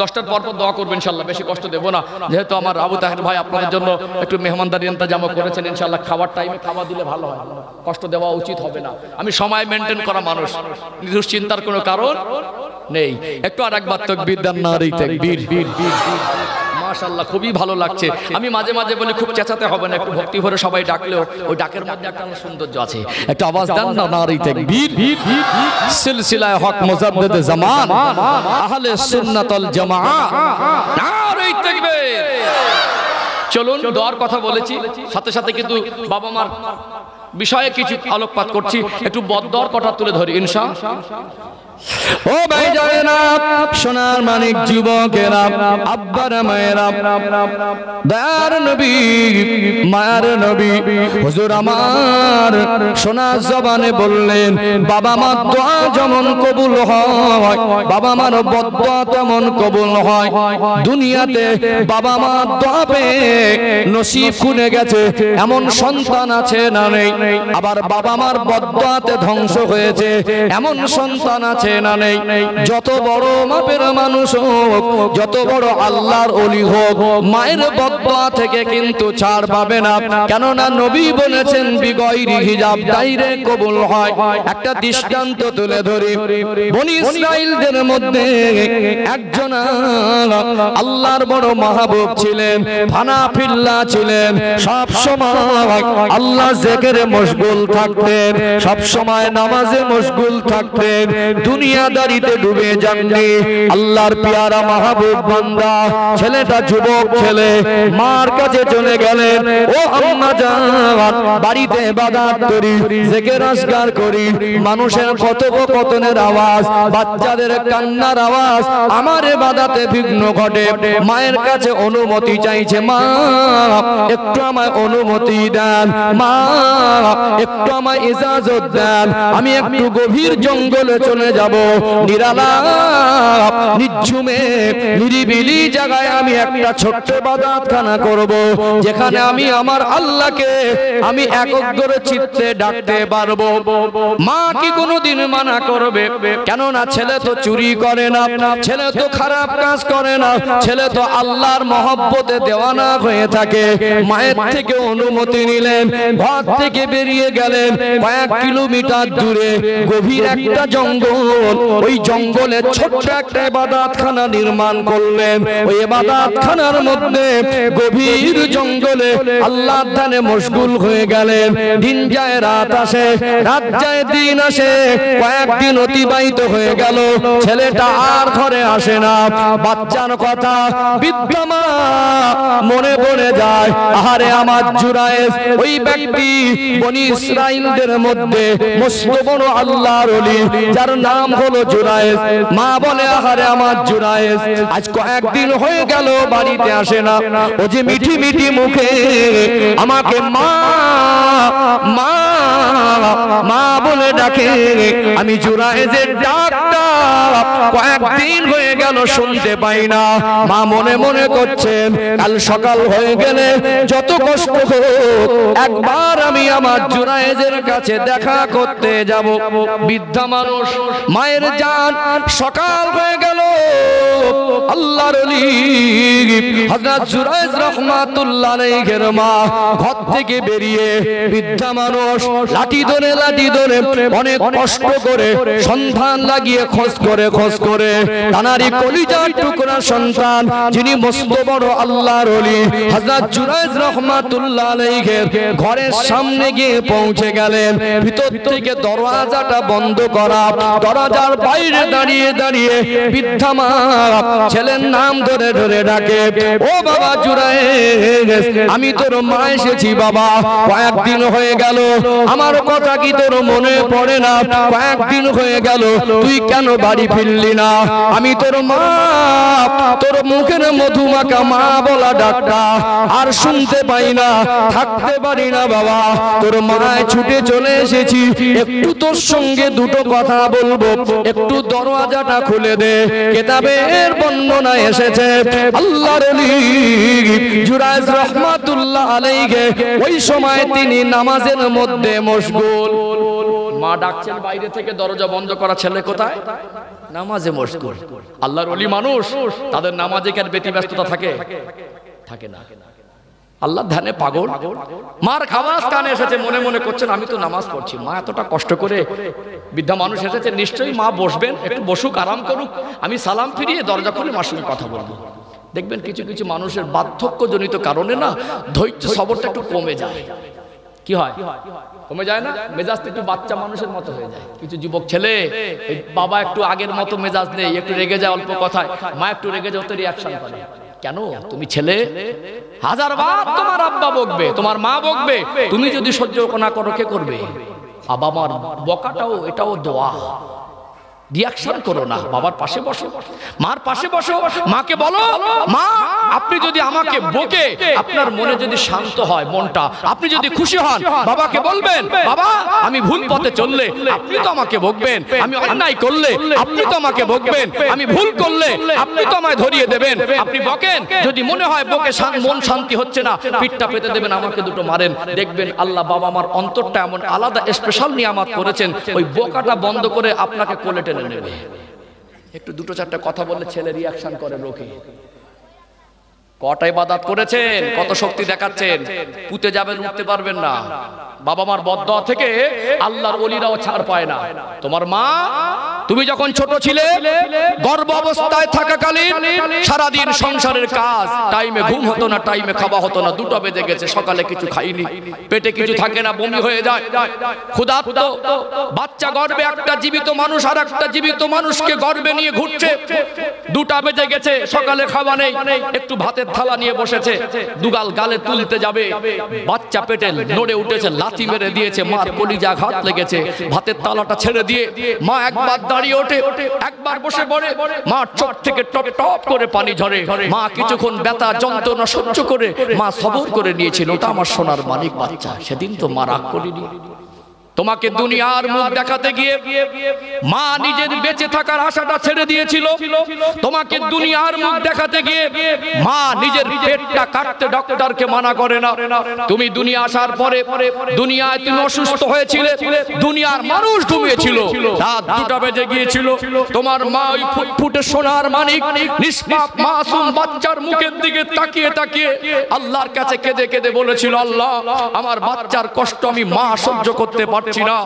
10টার পর দোয়া করবেন ইনশাআল্লাহ, বেশি কষ্ট দেব না। যেহেতু আমার আবু তাহের ভাই আপনাদের জন্য একটু মেহমানদারি ইন্তজাম করেছেন, ইনশাআল্লাহ খাবার টাইমে খাবার দিলে ভালো হয়, কষ্ট দেওয়া উচিত হবে না। আমি সময় মেনটেন করা মানুষ, দুশ্চিন্তার কোনো কারণ নেই। একটু আর একবার তাকবীর দেন, নারে তাকবীর। মাশাআল্লাহ খুবই ভালো লাগছে। আমি মাঝে মাঝে বলি খুব চেঁচাতে হবে না, একটু ভক্তি ভরে সবাই ডাকলেও ওই ডাকের মধ্যে একটা সৌন্দর্য আছে। একটু আওয়াজ দেন না, নারী তাকবীর। সিলসিলায়ে হক মুজাদ্দিদ জামান আহলে সুন্নাত ওয়াল জামাআহ, নারী তাকবীর। চলুন দোয়ার কথা বলেছি, সাথে সাথে কিন্তু বাবা মার বিষয়ে কিছু আলোকপাত করছি, একটু বদদোয়ার কথা তুলে ধরি ইনশাআল্লাহ। ও ভাই জানেনা, সোনার মানিক যুবকেরা, আব্বার মায়েরা, দয়ার নবী, মায়ার নবী হুজুর আমার সোনার জবানে বললেন, বাবা মার দোয়া যেমন কবুল হয়, বাবা মার বদদোয়া তেমন কবুল হয়। দুনিয়াতে বাবা মার দোয়া পেয়ে নসিব খুলে গেছে এমন সন্তান আছে না নেই? আবার বাবা মার বদদোয়াতে ধ্বংস হয়েছে এমন সন্তান আছে না নেই? যত বড় মাপের মানুষ হোক, যত বড় আল্লাহর ওলি হোক, মায়ের বদদোয়া থেকে কিন্তু ছাড় পাবে না। কেননা নবী বলেছেন বিগয়রি হিজাব ডাইরেক্ট কবুল হয়। একটা দৃষ্টান্ত তুলে ধরি, বনি ইসরাইলদের মধ্যে একজন আল্লাহর বড় মাহবুব ছিলেন, হানাফিল্লাহ ছিলেন, সব সময় আল্লাহ জিকিরে মশগুল থাকতেন, সব সময় নামাজে মশগুল থাকতেন, দুনিয়াদারিতে ডুবে যাননি। আল্লাহর পেয়ারা মাহবুব বান্দা ছেলেটা যুবক ছেলে মার কাছে চলে গেলেন, ও আম্মা জান বাড়িতে ইবাদত করি, জিকির আজকার করি, মানুষের কথোপকথনের আওয়াজ, বাচ্চাদের কান্নার আওয়াজ আমার ইবাদতে বিঘ্ন ঘটে। মায়ের কাছে অনুমতি চাইছে, মা একটু আমায় অনুমতি দেন, মা একটু আমায় ইজাজত দেন, আমি একটু গভীর জঙ্গলে চলে যাব, নিরালা নিঝুমে নিরিবিলি জায়গায় আমি একটা ছোট্ট ইবাদতখানা করব, যেখানে আমি আমার আল্লাহকে আমি একগ্র চিত্তে ডাকতে পারবো। মা কি কোনোদিন মানা করবে? কেননা ছেলে তো চুরি করে না, ছেলে তো খারাপ কাজ করে না, ছেলে তো আল্লাহর মহব্বতে দেওয়ানা হয়ে থাকে। মায়ের থেকে অনুমতি নিলেন, ঘর থেকে বেরিয়ে গেলেন কয়েক কিলোমিটার দূরে গভীর একটা জঙ্গল, ওই জঙ্গলে ছোট্ট একটা ইবাদতখানা নির্মাণ করলেন। ওই ইবাদতখানার মধ্যে গভীর জঙ্গলে আল্লাহর ধ্যানে মশগুল হয়ে গেলেন। দিন যায় রাত আসে, রাত যায় দিন আসে, কয়েকদিন অতিবাহিত হয়ে গেল, ছেলেটা আর ঘরে আসে না। বাচ্চার কথা বৃদ্ধা মা মনে পড়ে যায়, আহারে আমার জুরায়েজ, ওই ব্যক্তি বনি ইসরাইলদের মধ্যে মস্ত বড় আল্লাহর ওলি, যার নাম হলো জুরায়েজ। মা বলে, আহারে আমার জুরায়েজ আজ কয়েকদিন হয়ে গেল বাড়িতে আসে না, ও যে মিঠি মিঠি মুখে আমাকে মা মা মা বলে ডাকে, আমি জুরায়েজের ডাকটা কয়েকদিন হয়ে গেল শুনতে পাই না। মা মনে মনে করছেন, কাল সকাল হয়ে গেলে যত কষ্ট হোক একবার আমি আমার জুরায়েজের কাছে দেখা করতে যাব। বৃদ্ধা মানুষ, মায়ের জান, সকাল হয়ে গেল, আল্লাহর ওলি হযরত জুরায়েজ রাহমাতুল্লাহ আলাইহির মা ঘর থেকে বেরিয়ে, বৃদ্ধা মানুষ লাঠি ধরে অনেক কষ্ট করে সন্ধান লাগিয়ে খোঁজ করে তানারি কলিজার টুকরা সন্তান, যিনি মস্ত বড় আল্লাহর ওলি হযরত জুরায়েজ রাহমাতুল্লাহ আলাইহির ঘরের সামনে গিয়ে পৌঁছে গেলেন। ভিতর থেকে দরওয়াজাটা বন্ধ করা, দরজার বাইরে দাঁড়িয়ে দাঁড়িয়ে বৃদ্ধা মা ছেলের নাম ধরে ধরে ডাকে, ও বাবা জুরায়েজ, আমি তোর মা এসেছি বাবা, কয়েকদিন হয়ে গেল আমার কথা কি তোর মনে পড়ে না? কয়েকদিন হয়ে গেল তুই কেন বাড়ি ফিরলি না? আমি তোর মা, তোর মুখের মধুমাখা মা বলা ডাকটা আর শুনতে পাই না, থাকতে পারি না বাবা, তোর মায় ছুটে চলে এসেছি, একটু তোর সঙ্গে দুটো কথা বলবো, একটু দরওয়াজাটা খুলে দে। কিতাবের বর্ণনা এসেছে আল্লাহর ওলি জুরায়েজ রাহমাতুল্লাহ আলাইহি ওই সময় তিনি নামাজের মধ্যে মশগুল। মা ডাকছেন বাইরে থেকে, দরজা বন্ধ করা, ছেলে কোথায়? নামাজে মশগুল। আল্লাহর ওলি মানুষ, তাদের নামাজে কি আর ব্যতিব্যস্ততা থাকে? থাকে না। আল্লাহ ধ্যানে পাগল। মার খাওয়াজ কানে এসেছে, মনে মনে করছেন আমি তো নামাজ পড়ছি, মা এতটা কষ্ট করে, বৃদ্ধা মানুষ এসেছে, নিশ্চয়ই মা বসবেন, একটু বসুক, আরাম করুক, আমি সালাম ফিরিয়ে দরজা খুলে মার সঙ্গে কথা বলবো। দেখবেন কিছু কিছু মানুষের বার্ধক্যজনিত কারণে না ধৈর্য সবরটা একটু কমে যায়। কি হয়? কমে যায় না? মেজাজটা একটু বাচ্চা মানুষের মতো হয়ে যায়। কিছু যুবক ছেলে, বাবা একটু আগের মতো মেজাজ নেই, একটু রেগে যায় অল্প কথায়, মা একটু রেগে যায় তো রিয়াকশন করে। কেন? তুমি ছেলে, হাজারবার তোমার আব্বা বকবে, তোমার মা বকবে, তুমি যদি সহ্য না করো কে করবে? বাবা মার বকাটাও এটাও দোয়া। রিয়াকশন করো না, বাবার পাশে বসো, মার পাশে বসো, মাকে বলো মা আপনি যদি আমাকে বকে আপনার মনে যদি শান্ত হয় মনটা, আপনি যদি খুশি হন, বাবাকে বলবেন বাবা আমি ভুল পথে চললে আপনি তো আমাকে বকবেন, আমি অন্যায় করলে আপনি তো আমাকে বকবেন, আমি ভুল করলে আপনি তো আমায় ধরিয়ে দেবেন, আপনি বকেন। যদি মনে হয় বকে মন শান্তি হচ্ছে না, পিঠটা পেতে দেবেন, আমাকে দুটো মারেন। দেখবেন আল্লাহ বাবা আমার অন্তরটা এমন আলাদা স্পেশাল নিয়ামত করেছেন, ওই বকাটা বন্ধ করে আপনাকে কোলে টেনে নেবে। একটু দুটো চারটা কথা বললে ছেলে রিয়াকশন করে লোকে। কটা ইবাদত করেছেন, কত শক্তি দেখাচ্ছেন, পুঁতে যাবেন উঠতে পারবেন না। বাবা মার বদদোয়া থেকে আল্লাহর ওলিরাও ছাড় পায় না। তোমার মা তুমি যখন ছোট ছিলে গর্ভ অবস্থায় থাকাকালীন সারাদিন সংসারের কাজ, টাইমে ঘুম হতো না, টাইমে খাওয়া হতো না, 2টা বেজে গেছে, সকালে কিছু খাইনি, পেটে কিছু থাকে না, বমি হয়ে যায়, ক্ষুধার্ত বাচ্চা গর্ভে একটা জীবিত মানুষ আর একটা জীবিত মানুষকে গর্ভে নিয়ে ঘুরছে, 2টা বেজে গেছে, সকালে খাওয়া নেই, একটু ভাতের থালা নিয়ে বসেছে, দুগাল গালে তুলতে যাবে, বাচ্চা পেটে নড়ে উঠেছে, লাথি মেরে দিয়েছে, মার কলিজা ঘাত লেগেছে, ভাতের থালাটা ছেড়ে দিয়ে মা একবার দাঁড়িয়ে ওঠে, একবার বসে পড়ে, মার চোখ থেকে টপ টপ করে পানি ঝরে, মা কিছুক্ষণ ব্যথা যন্ত্রণা সহ্য করে মা সবর করে নিয়েছিল। ওটা আমার সোনার মানিক বাচ্চা। সেদিন তো মা রাগ করেনি। তোমাকে দুনিয়ার মুখ দেখাতে গিয়ে মা নিজের বেঁচে থাকার আশাটা ছেড়ে দিয়েছিল। তোমাকে দুনিয়ার মুখ দেখাতে গিয়ে মা নিজের পেটটা কাটতে ডক্টরকে মানা করে না। তুমি দুনিয়া আসার পরে দুনিয়ায় তুমি অসুস্থ হয়েছিলে, দুনিয়ার মানুষ ঘুমিয়েছিল, রাত 2টা বেজে গিয়েছিল, তোমার মা ওই ফুটফুটে সোনার মানিক নিষ্পাপ মাসুম বাচ্চার মুখের দিকে তাকিয়ে তাকিয়ে আল্লাহর কাছে কেঁদে কেঁদে বলেছিল, আল্লাহ আমার বাচ্চার কষ্ট আমি মা সহ্য করতে পারছি না,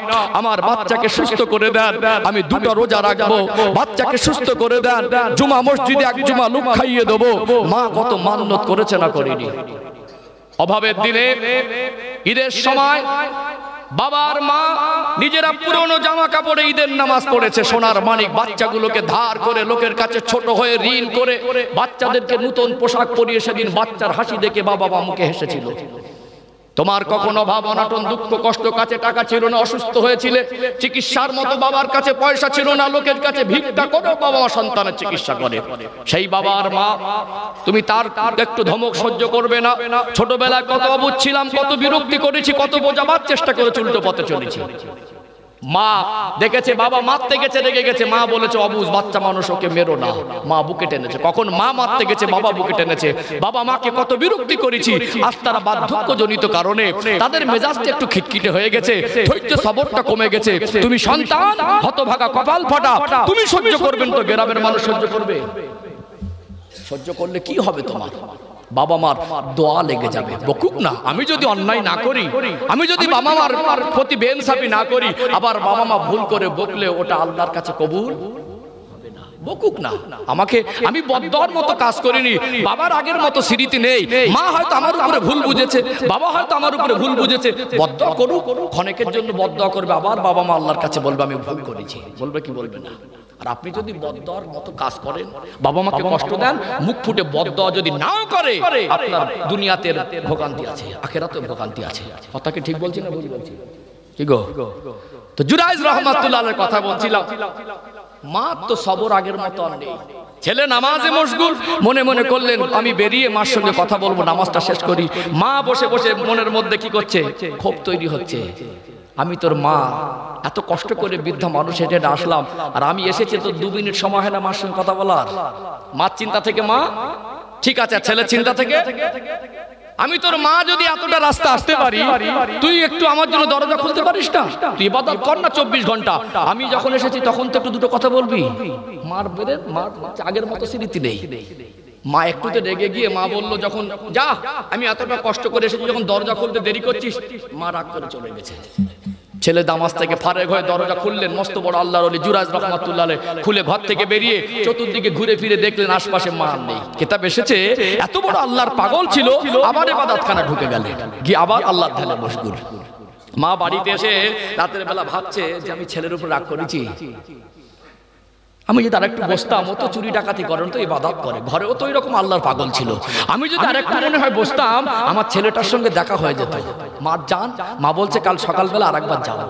আমার বাচ্চাকে সুস্থ করে দেন, আমি 2টা রোজা রাখবো, বাচ্চাকে সুস্থ করে দেন, জুমা মসজিদে 1 জুমা লোক খাইয়ে দেবো। মা কত মান্নত করেছে না করেনি? অভাবের দিনে ঈদের সময় বাবার মা নিজেরা পুরনো জামা কাপড়ে ঈদের নামাজ পড়েছে, সোনার মানিক বাচ্চাগুলোকে ধার করে লোকের কাছে ছোট হয়ে ঋণ করে বাচ্চাদেরকে নতুন পোশাক পরিয়ে সেদিন বাচ্চার হাসি দেখে বাবা মা মুখে হেসেছিল। তোমার কখনো অভাব অনটন দুঃখ কষ্ট, কাছে টাকা ছিল না, অসুস্থ হয়েছিলে, চিকিৎসার মতো বাবার কাছে পয়সা ছিল না, লোকের কাছে ভিক্ষা করে বাবা মা সন্তানের চিকিৎসা করে। সেই বাবার মা তুমি তার একটু ধমক সহ্য করবে না। ছোটবেলায় কত অবুঝ ছিলাম, কত বিরক্তি করেছি, কত বোঝাবার চেষ্টা করে উল্টো পথে চলেছি। মা দেখেছে বাবা মারতে গেছে, রেগে গেছে, মা বলেছে অবুঝ বাচ্চা মানুষ, ওকে মেরো না, মা বুকে টেনেছে। কখন মা মারতে গেছে, বাবা বুকে টেনেছে। বাবা মাকে কত বিরক্তি করেছি, আজ তারা বার্ধক্যজনিত কারণে তাদের মেজাজটা একটু খিটখিটে হয়ে গেছে, ধৈর্য সবরটা কমে গেছে। তুমি সন্তান হতভাগা কপাল ফাটা, তুমি সহ্য করবেন তো গ্রামের মানুষ সহ্য করবে? সহ্য করলে কি হবে তোমার? বাবা মার দোয়া লেগে যাবে, বকুক না, আমি যদি অন্যায় না করি, আমি যদি বাবা মার প্রতি বেইনসাফি না করি, আবার বাবা মা ভুল করে বকলে ওটা আল্লাহর কাছে কবুল হবে না। বকুক না আমাকে, আমি বদদোয়ার মতো কাজ করিনি, বাবার আগের মতো স্মৃতি নেই, মা হয়তো আমার উপরে ভুল বুঝেছে, বাবা হয়তো আমার উপরে ভুল বুঝেছে, বদদোয়া করুক, ক্ষণিকের জন্য বদদোয়া করবে, আবার বাবা মা আল্লাহর কাছে বলবে আমি ভুল করেছি, বলবে কি বলবে না? আর আপনি যদি বদদোয়ার মতো কাজ করেন, বাবা মাকে কষ্ট দেন, মুখ ফুটে বদদোয়া যদি নাও করে, আপনার দুনিয়াতে ভোগান্তি আছে, আখিরাতে ভোগান্তি আছে। কথা কি ঠিক বলছি না ভুল বলছি? কি গো? তো জুরাইজ রাহমাতুল্লাহর কথা বলছিলাম, মা তো সবর আগের মতো আর নেই। ছেলে নামাজে মশগুল, মনে মনে করলেন আমি বেরিয়ে মার সঙ্গে কথা বলবো, নামাজটা শেষ করি। মা বসে বসে মনের মধ্যে কি করছে, ক্ষোভ তৈরি হচ্ছে, আমি তোর মা এত কষ্ট করে বৃদ্ধা মানুষ হেঁটে আসলাম, আর আমি এসেছি তো 2 মিনিট সময় হয় না মার সঙ্গে কথা বলার। মার চিন্তা থেকে মা ঠিক আছে, ছেলে চিন্তা থেকে আমি তোর মা যদি এতটা রাস্তা আসতে পারি, তুই একটু আমার জন্য দরজা খুলতে পারিস না? তুই ইবাদত কর না 24 ঘন্টা, আমি যখন এসেছি তখন তো একটু দুটো কথা বলবি। মার বেরে মার আগের মতো স্মৃতি নেই। মা একটুতে রেগে গিয়ে মা বলল, যখন যা আমি এতটা কষ্ট করে এসেছি, যখন দরজা খুলতে দেরি করছিস, মা রাগ করে চলে গেছে। ছেলে নামাজ থেকে ফারেক হয়ে দরজা খুললেন, মস্ত বড় আল্লাহর ওলি জুরাইজ রাহমাতুল্লাহ আলাইহি, খুলে ঘর থেকে বেরিয়ে চতুর্দিকে ঘুরে ফিরে দেখলেন আশপাশে মা নেই। কিতাব এসেছে এত বড় আল্লাহর পাগল ছিল, আবার ইবাদতখানা ঢুকে গেলেন, গিয়ে আবার আল্লাহর ধ্যানে মশগুল। মা বাড়িতে এসে রাতের বেলা ভাবছে যে আমি ছেলের উপর রাগ করেছি, আমি যদি আরেকটু বসতাম, ও তো চুরি ডাকাতি করেন, তো ইবাদত করে, ঘরেও তো এরকম আল্লাহর পাগল ছিল, আমি যদি আরেকটু মনে হয় বসতাম, আমার ছেলেটার সঙ্গে দেখা হয়ে যেত। মা যান, মা বলছে কাল সকালবেলা আরেকবার যাবো।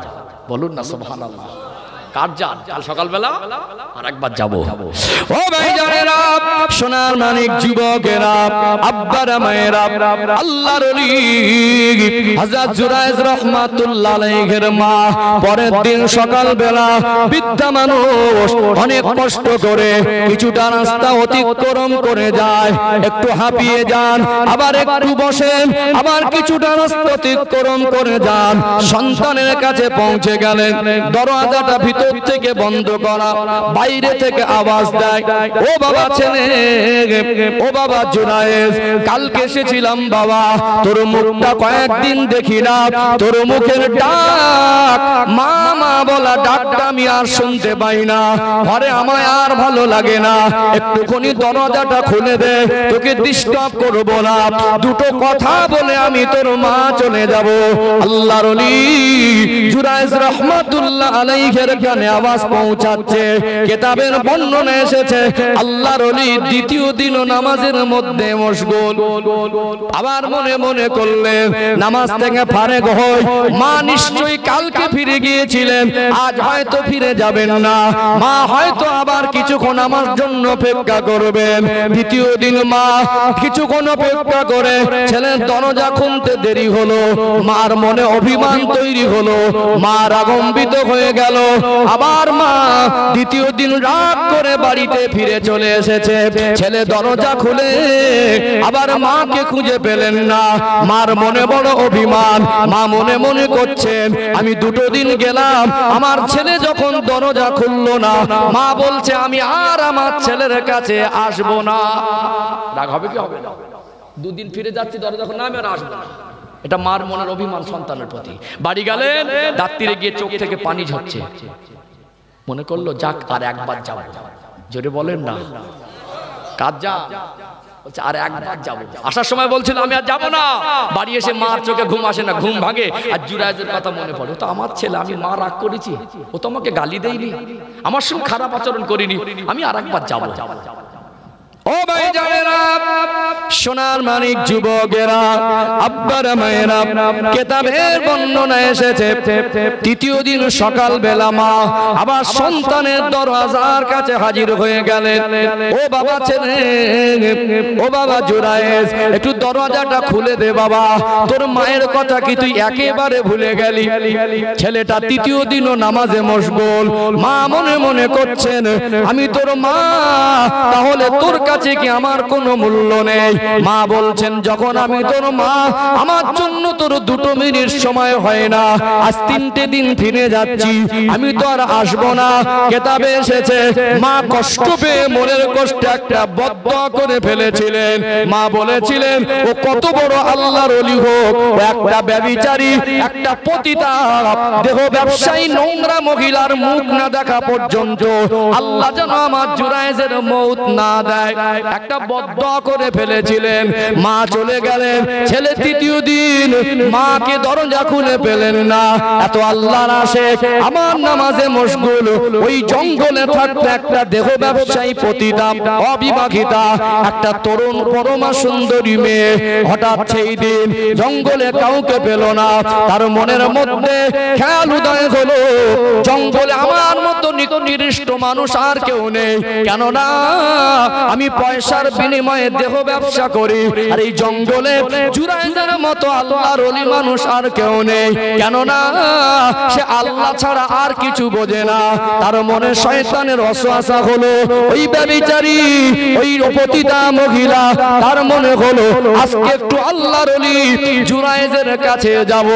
বলুন না সুবহানাল্লাহ। কার যান? কাল সকালবেলা আরেকবার যাবো। ও ভাই জানেরা, সোনার মানিক যুবকেরা, আব্বারা মায়েরা, আল্লাহর ওলি হযরত জুরাইজ রাহমাতুল্লাহ আলাইহির মা পরের দিন সকালবেলা বৃদ্ধা মানুষ অনেক কষ্ট করে কিছুটা রাস্তা অতিক্রম করে যায়, একটু হাঁপিয়ে যান, আবার একটু বসেন, আবার কিছুটা রাস্তা অতিক্রম করে যান, সন্তানের কাছে পৌঁছে গেলেন। দরজাটা ভিতর থেকে বন্ধ করা, বাইরে থেকে আওয়াজ দেয়, ও বাবা ছেলে, ও বাবা জুরাইজ, কালকে এসেছিলাম বাবা, তোর মুখটা কয়েকদিন দেখি না, তোর মুখের ডাক, মা মা বলা ডাকটা আমি আর শুনতে পাই না, ঘরে আমায় আর ভালো লাগে না, একটুখানি দরজাটা খুলে দে, তোকে ডিস্টার্ব করব না, দুটো কথা বলে আমি তোর মা চলে যাব। আল্লাহর ওলি জুরাইজ রাহমাতুল্লাহ আলাইহির কানে আওয়াজ পৌঁছাচ্ছে। কিতাবের বর্ণনা এসেছে আল্লাহর ওলি দ্বিতীয় দিন নামাজের মধ্যে মশগুল, আবার মনে মনে করলেন নামাজ থেকে ফারেক হই, মা নিশ্চয়ই কালকে ফিরে গিয়েছিলেন, আজ হয়তো ফিরে যাবেন না, মা হয়তো আবার কিছুক্ষণ আমার জন্য অপেক্ষা করবেন। দ্বিতীয় দিন মা কিছুক্ষণ অপেক্ষা করে ছেলের দরজা খুলতে দেরি হলো, মার মনে অভিমান তৈরি হলো, মা রাগম্বিত হয়ে গেল। আবার মা দ্বিতীয় দিন রাগ করে বাড়িতে ফিরে চলে এসেছে, ছেলে দরজা খুলে আবার মাকে খুঁজে পেলেন না, মার মনে বড় অভিমান, মা মনে মনে করছেন আমি দুটো দিন গেলাম, আমার ছেলে যখন দরজা খুললো না, মা বলছে আমি আর আমার ছেলের কাছে আসবো না। রাগ হবে কি হবে না? দুদিন ফিরে যাচ্ছি, দরজা খুললো না, আমি আর আসবো না, এটা মার মনের অভিমান সন্তানের প্রতি। বাড়ি গেলেন, রাত্রিরে গিয়ে চোখ থেকে পানি ঝরছে, মনে করলো যাক আর একবার যাবো। জোরে বলেন না, কাজ যা বলছে আর একবার যাবো। আসার সময় বলছিল আমি আর যাবো না, বাড়ি এসে মার চোখে ঘুম আসে না, ঘুম ভাঙে, আর জুরাইজের কথা মনে পড়ে, ও তো আমার ছেলে, আমি মা রাগ করেছি, ও তো আমাকে গালি দেয়নি, আমার সঙ্গে খারাপ আচরণ করিনি, আমি আর একবার যাবো। ও ভাই জানেরা, সোনার মানিক যুবকেরা, আব্বারা মায়েরা, কিতাবের বর্ণনা এসেছে তৃতীয় দিন সকালবেলা মা আবার সন্তানের দরজার কাছে হাজির হয়ে গেলেন। ও বাবা ছেলে, ও বাবা জুরাইজ, একটু দরজাটা খুলে দে বাবা, তোর মায়ের কথা কি তুই একেবারে ভুলে গেলি? ছেলেটা তৃতীয় দিনও নামাজে মশগুল, মা মনে মনে করছেন আমি তোর মা, তাহলে তোর কাছে কি আমার কোনো মূল্য নেই? মা বলছেন যখন আমি তোর মা, আমার জন্য তোর দুটো মিনিট সময় হয় না, আজ 3টে দিন ফিরে যাচ্ছি, আমি তো আর আসবো না। কিতাবে এসেছে মা কষ্ট পেয়ে মনের কষ্টে একটা বদদোয়া করে ফেলেছিলেন। মা বলেছিলেন ও কত বড় আল্লাহর ওলি হোক, একটা ব্যভিচারী, একটা পতিতা দেহ ব্যবসায়ী নোংরা মহিলার মুখ না দেখা পর্যন্ত আল্লাহ যেন আমার জুরাইজের মউত না দেয়, একটা বদদোয়া করে ফেলেছিলেন। মা চলে গেলেন, ছেলে তৃতীয় দিন মাকে দরজা খুলে পেলেন না, এত আল্লাহর আশিক আমার নামাজে মশগুল, ওই জঙ্গলে থাকতে একটা দেহ ব্যবসায়ী পতিতা অবিবাহিতা একটা তরুণ পরমা সুন্দরী মেয়ে হঠাৎ সেই দিন জঙ্গলে কাউকে পেল না, তার মনের মধ্যে খেয়াল উদয় হলো জঙ্গলে আমার মতো নিকৃষ্ট মানুষ আর কেউ নেই, কেননা আমি পয়সার বিনিময়ে দেহ ব্যবসা করি, আর এই জঙ্গলে জুরাইজের মতো আল্লাহর ওলি মানুষ আর কেউ নেই, কেননা সে আল্লাহ ছাড়া আর কিছু বোঝে না। তার মনে শয়তানের ওয়াসওয়াসা হলো, ওই ব্যভিচারী, ওই পতিতা মহিলা, তার মনে হলো আজকে একটু আল্লাহর ওলি জুরাইজের কাছে যাব,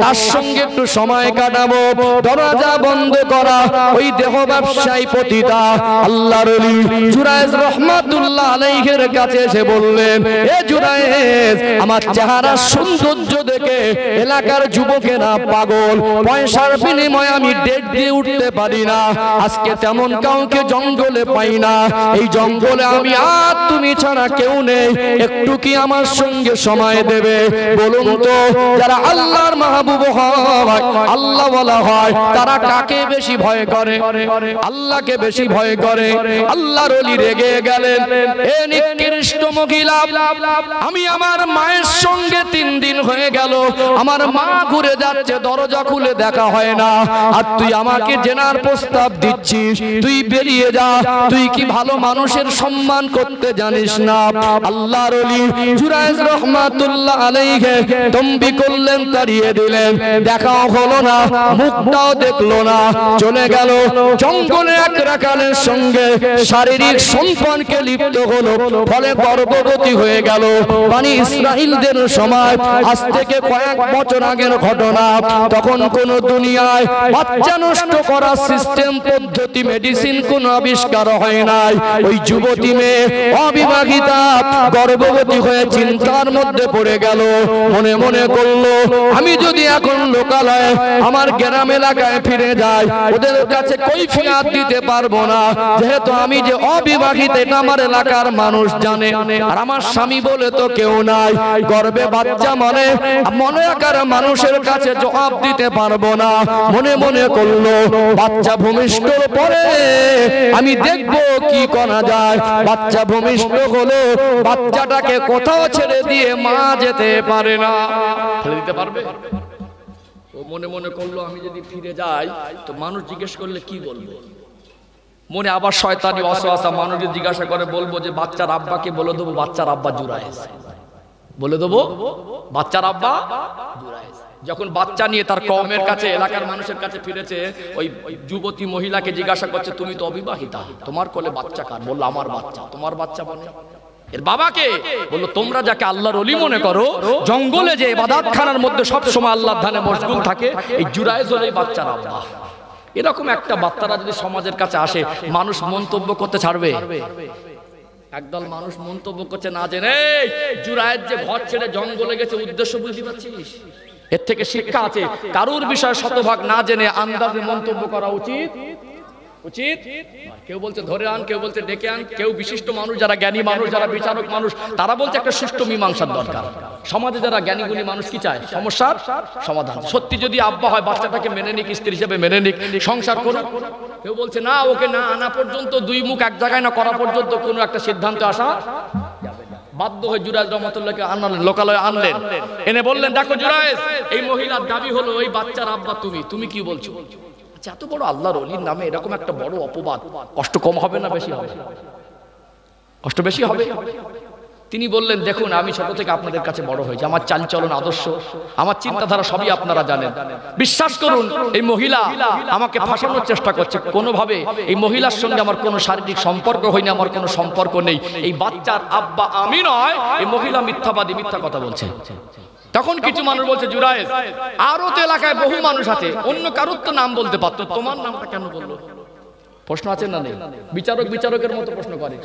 তার সঙ্গে একটু সময় কাটাবো। দরজা বন্ধ করা, ওই দেহ ব্যবসায়ী পতিতা আল্লাহর ওলি জুরায়েজ রাহমাতুল্লাহ আলাইহির কাছে এসে বললেন, এ জুরায়েজ, আমার চেহারার সৌন্দর্য দেখে এলাকার যুবকেরা পাগল, পয়সার বিনিময়ে আমি ডেট দিয়ে উঠতে পারি না, আজকে তেমন কাউকে জঙ্গলে পাই না, এই জঙ্গলে আমি আর তুমি ছাড়া কেউ নেই, একটু কি আমার সঙ্গে সময় দেবে? বলুন তো, যারা আল্লাহর মাহবুব হয়, আল্লাহ ওয়ালা হয়, তারা কাকে বেশি ভয় করে? আল্লাহকে বেশি ভয় করে। আল্লাহর ওলি রেগে গেলেন, এ নিকৃষ্ট মহিলা, আমি আমার মায়ের সঙ্গে 3 দিন হয়ে গেল, আমার মা ঘুরে যাচ্ছে, দরজা খুলে দেখা হয় না, আর তুই আমাকে জেনার প্রস্তাব দিচ্ছিস? তুই বেরিয়ে যা, তুই কি ভালো মানুষের সম্মান করতে জানিস না? আল্লাহর ওলি জুরায়েজ রাহমাতুল্লাহ আলাইহি তম্বি করলেন, তাড়িয়ে দিলেন, দেখাও হলো না, মুখটাও দেখলো না, চলে গেল। জঙ্গলে এক রাখালের সঙ্গে শারীরিক সম্পর্কে লিপ্ত হলো, ফলে গর্ভবতী হয়ে গেল। বনি ইসরাইলদের সময়, আজ থেকে কয়েক বছর আগের ঘটনা, তখন কোন দুনিয়ায় বাচ্চা নষ্ট করার সিস্টেম, পদ্ধতি, মেডিসিন কোন আবিষ্কার হয় নাই। ওই যুবতী মেয়ে অবিবাহিতা গর্ভবতী হয়ে চিন্তার মধ্যে পড়ে গেল, মনে মনে করলো, আমি যদি এখন লোকালয়ে আমার গ্রাম এলাকায় ফিরে যাই, ওদের কাছে কৈফিয়ত দিতে পারবো না, যেহেতু আমি যে অবিবাহিত এটা আমার এলাকার মানুষ জানে, আর আমার স্বামী বলে তো কেউ নাই, গর্ভে বাচ্চা মানে মনে আকার মানুষের কাছে জবাব দিতে পারবো না। মনে মনে করলো, বাচ্চা ভূমিষ্ঠর পরে আমি দেখবো কি করা যায়। বাচ্চা ভূমিষ্ঠ হলো, বাচ্চাটাকে কোথাও ছেড়ে দিয়ে মা যেতে পারে না, ফেলে দিতে পারবে? ও মনে মনে করলো, আমি যদি ফিরে যাই তো মানুষ জিজ্ঞেস করলে কি বলবো? মনে আবার শয়তানি ওয়াসওয়াসা, মানুষকে জিজ্ঞাসা করে বলবো যে বাচ্চার আব্বাকে বলে দেবো বাচ্চার আব্বা জুরায়েজ, বলে দেবো বাচ্চার আব্বা জুরায়েজ। যখন বাচ্চা নিয়ে তার কওমের কাছে, এলাকার মানুষের কাছে ফিরেছে, ওই যুবতী মহিলাকে জিজ্ঞাসা করছে, তুমি তো অবিবাহিতা, তোমার কোলে বাচ্চা কার? বললো আমার বাচ্চা। তোমার বাচ্চা বলে এর বাবাকে? বললো তোমরা যাকে আল্লাহর ওলি মনে করো, জঙ্গলে যে ইবাদতখানার মধ্যে সব সময় আল্লাহর ধ্যানে মশগুল থাকে, এই জুরায়েজ হলো এই বাচ্চার আব্বা। এরকম একটা বাচ্চারা যদি সমাজের কাছে আসে, মানুষ মন্তব্য করতে ছাড়বে? একদল মানুষ মন্তব্য করছে না জেনে, জুরায়েজ যে ঘর ছেড়ে জঙ্গলে গেছে, উদ্দেশ্য বুঝতে পারছিস? এর থেকে শিক্ষা আছে, কারুর বিষয় শতভাগ না জেনে আন্দাজে মন্তব্য করা উচিত উচিত। কেউ বলছে ধরে আন, কেউ বলছে ডেকে আন, কেউ বিশিষ্ট মানুষ, যারা জ্ঞানী মানুষ, যারা বিচারক মানুষ, তারা বলছে একটা সুষ্ঠু মীমাংসার দরকার। সমাজে যারা জ্ঞানীগুণী মানুষ কি চায়? সমস্যার সমাধান। সত্যি যদি আব্বা হয়, বাচ্চাটাকে মেনে নিক, স্ত্রী হিসেবে মেনে নিক, সংসার করুক। কেউ বলছে না, ওকে না আনা পর্যন্ত, 2 মুখ এক জায়গায় না করা পর্যন্ত কোনো একটা সিদ্ধান্ত আসা যাবে না। বাধ্য হয়ে জুরায়েজ রহমাতুল্লাহকে আনলেন, লোকালয়ে আনলেন, এনে বললেন, দেখো জুরায়েজ, এই মহিলার দাবি হলো ওই বাচ্চার আব্বা তুমি কি বলছো? এত বড় আল্লাহর ওলির নামে এরকম একটা বড় অপবাদ, কষ্ট কম হবে না বেশি হবে? কষ্ট বেশি হবে। তিনি বললেন, দেখুন, আমি ছোট থেকে আপনাদের কাছে বড় হয়েছি, আমার চালচলন, আদর্শ, আমার চিন্তাধারা সবই আপনারা জানেন। বিশ্বাস করুন, এই মহিলা আমাকে ফাঁসানোর চেষ্টা করছে। কোনোভাবে এই মহিলার সঙ্গে আমার কোনো শারীরিক সম্পর্ক হয়নি, আমার কোনো সম্পর্ক নেই। এই বাচ্চার আব্বা আমি নয়, এই মহিলা মিথ্যাবাদী, মিথ্যা কথা বলছে। তখন কিছু মানুষ বলছে, জুরায়েজ, আরো তো এলাকায় বহু মানুষ আছে, অন্য কারোর তো নাম বলতে পারতো, তোমার নামটা কেন বললো? প্রশ্ন আছে না নেই? বিচারক বিচারকের মতো প্রশ্ন করে।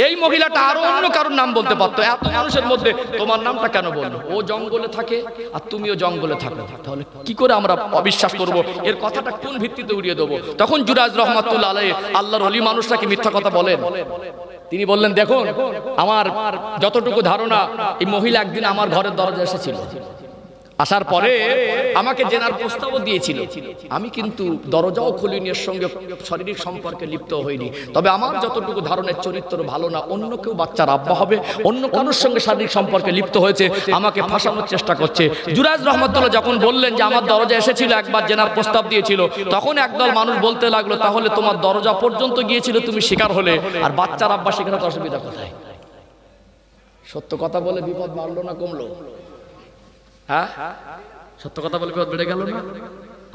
এই মহিলাটা আরো অন্য কারোর নাম বলতে পারতো, এত মানুষের মধ্যে তোমার নামটা কেন বললো? ও জঙ্গলে থাকে আর তুমিও জঙ্গলে থাকো, তাহলে কি করে আমরা অবিশ্বাস করব? এর কথাটা কোন ভিত্তিতে উড়িয়ে দেবো? তখন জুরায়েজ রহমাতুল্লাহ আলাইহি, আল্লাহর ওলি মানুষরা কি মিথ্যা কথা বলেন? তিনি বললেন, দেখুন, আমার যতটুকু ধারণা, এই মহিলা একদিন আমার ঘরের দরজায় এসেছিল, আসার পরে আমাকে জেনার প্রস্তাবও দিয়েছিল, আমি কিন্তু দরজাও খুলিনি, এর সঙ্গে শারীরিক সম্পর্কে লিপ্ত হইনি। তবে আমার যতটুকু ধারণের চরিত্র ভালো না, অন্য কেউ বাচ্চার আব্বা হবে, অন্য কারোর সঙ্গে শারীরিক সম্পর্কে লিপ্ত হয়েছে, আমাকে ফাঁসানোর চেষ্টা করছে। জুরায়েজ রহমাতুল্লাহ যখন বললেন যে আমার দরজা এসেছিল, একবার জেনার প্রস্তাব দিয়েছিল, তখন একদল মানুষ বলতে লাগলো, তাহলে তোমার দরজা পর্যন্ত গিয়েছিল, তুমি শিকার হলে, আর বাচ্চার আব্বা শিকার হতে অসুবিধা কোথায়? সত্য কথা বলে বিপদ বাড়লো না কমলো? হ্যাঁ, সত্য কথা বলে বিপদ বেড়ে গেল না?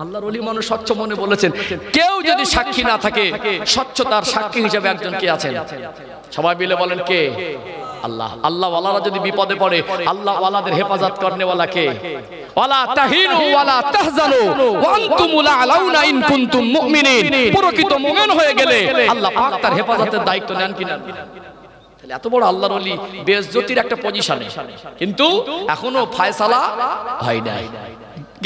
আল্লাহর ওলি মানুষ স্বচ্ছ মনে বলেছেন, কেউ যদি সাক্ষী না থাকে, স্বচ্ছতার সাক্ষী হিসেবে একজন কে আছেন? সবাই মিলে বলেন কে? আল্লাহ। আল্লাহ ওয়ালারা যদি বিপদে পড়ে, আল্লাহ ওয়ালাদের হেফাজত করনেওয়ালা কে? ওয়ালা তাহিনু ওয়ালা তাহজানু ওয়া আনতুমুল আলাউনা ইন কুনতুম মুমিনিন। প্রকৃত মুমিন হয়ে গেলে আল্লাহ পাক তার হেফাজতের দায়িত্ব নেন কিনা? তাহলে এত বড় আল্লাহর ওলি বেইজ্জতির একটা পজিশনে, কিন্তু এখনো ফয়সালা হয় নাই।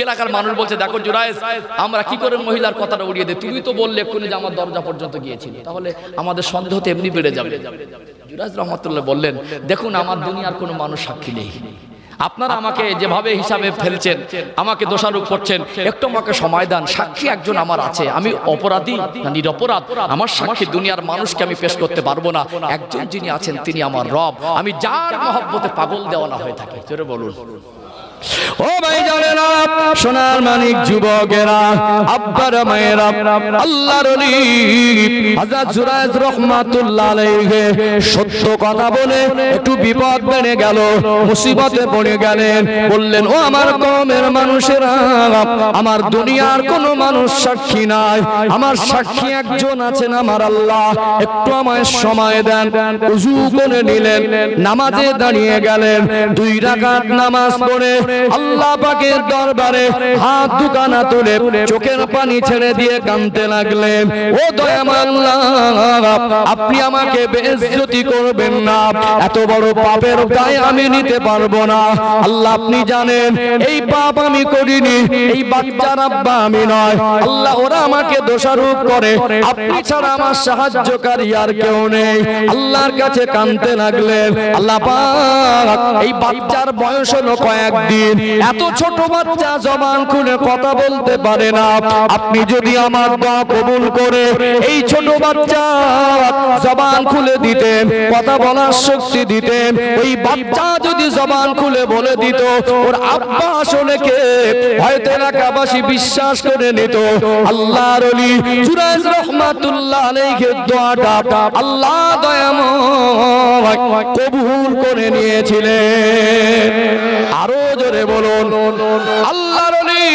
এলাকার মানুষ বলছে, দেখো জুরায়েজ, আমরা কি করে মহিলার কথাটা উড়িয়ে দেই? তুমি তো বললে এক্ষুনি যে আমার দরজা পর্যন্ত গিয়েছিল, তাহলে আমাদের সন্দেহ তো এমনি বেড়ে যাবে। জুরায়েজ রহমাতুল্লাহ বললেন, দেখুন আমার দুনিয়ার কোনো মানুষ সাক্ষী নেই, আপনারা আমাকে যেভাবে হিসাবে ফেলছেন, আমাকে দোষারোপ করছেন, একটু আমাকে সময় দেন। সাক্ষী একজন আমার আছে, আমি অপরাধী না নিরপরাধ, আমার সাক্ষী দুনিয়ার মানুষকে আমি পেশ করতে পারবো না। একজন যিনি আছেন তিনি আমার রব, আমি যার মহব্বতে পাগল দেওয়ানা হয়ে থাকি। জোরে বলুন। ও ভাই জানেন, সোনার মানিক যুবকেরা, আব্বার মায়েরা, আল্লাহর ওলি হযরত জুরায়েজ রাহমাতুল্লাহ আলাইহি সত্য কথা বলে একটু বিপদ বেড়ে গেল, মুসিবতে পড়ে গেলেন। বললেন, ও আমার কওমের মানুষেরা, আমার দুনিয়ার কোনো মানুষ সাক্ষী নাই, আমার সাক্ষী একজন আছেন, আমার আল্লাহ। একটু আমায় সময় দেন। ওযু করে নিলেন, নামাজে দাঁড়িয়ে গেলেন। 2 রাকাত নামাজ পড়ে আল্লাহ পাকের দরবারে হাত দুখানা তুলে চোখের পানি ছেড়ে দিয়ে কাঁদতে লাগলেন। ও দয়াময় আল্লাহ, আপনি আমাকে বেইজ্জতি করবেন না, এত বড় পাপের দায় আমি নিতে পারবো না। আল্লাহ আপনি জানেন এই পাপ আমি করিনি, এই বাচ্চার আব্বা আমি নয়। আল্লাহ ওরা আমাকে দোষারোপ করে, আপনি ছাড়া আমার সাহায্যকারী আর কেউ নেই। আল্লাহর কাছে কাঁদতে লাগলেন। আল্লাহ পাক, এই বাচ্চার বয়স হলো কয়েকদিন, এত ছোট বাচ্চা জবান খুলে কথা বলতে পারে না। আপনি যদি আমার দোয়া কবুল করে এই ছোট বাচ্চা জবান খুলে দিতেন, কথা বলার শক্তি দিতেন, ওই বাচ্চা যদি জবান খুলে বলে দিত ওর আব্বা আসলে কে, হয়তো এলাকাবাসী বিশ্বাস করে নিত। আল্লাহর ওলি জুরায়েজ রাহমাতুল্লাহ আলাইহির দোয়াটা আল্লাহ দয়াময় কবুল করে নিয়েছিলেন। আরো জোরে বলুন, আল্লাহর ওলি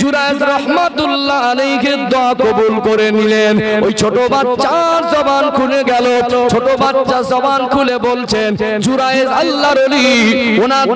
জুরায়েজ রাহমাতুল্লাহ আলাইহির দোয়া কবুল করে নিলেন। ওই ছোট বাচ্চার জবান খুলে গেল, ছোট বাচ্চা জবান খুলে বলছেন, জুরায়েজ আল্লাহর ওলি ওনার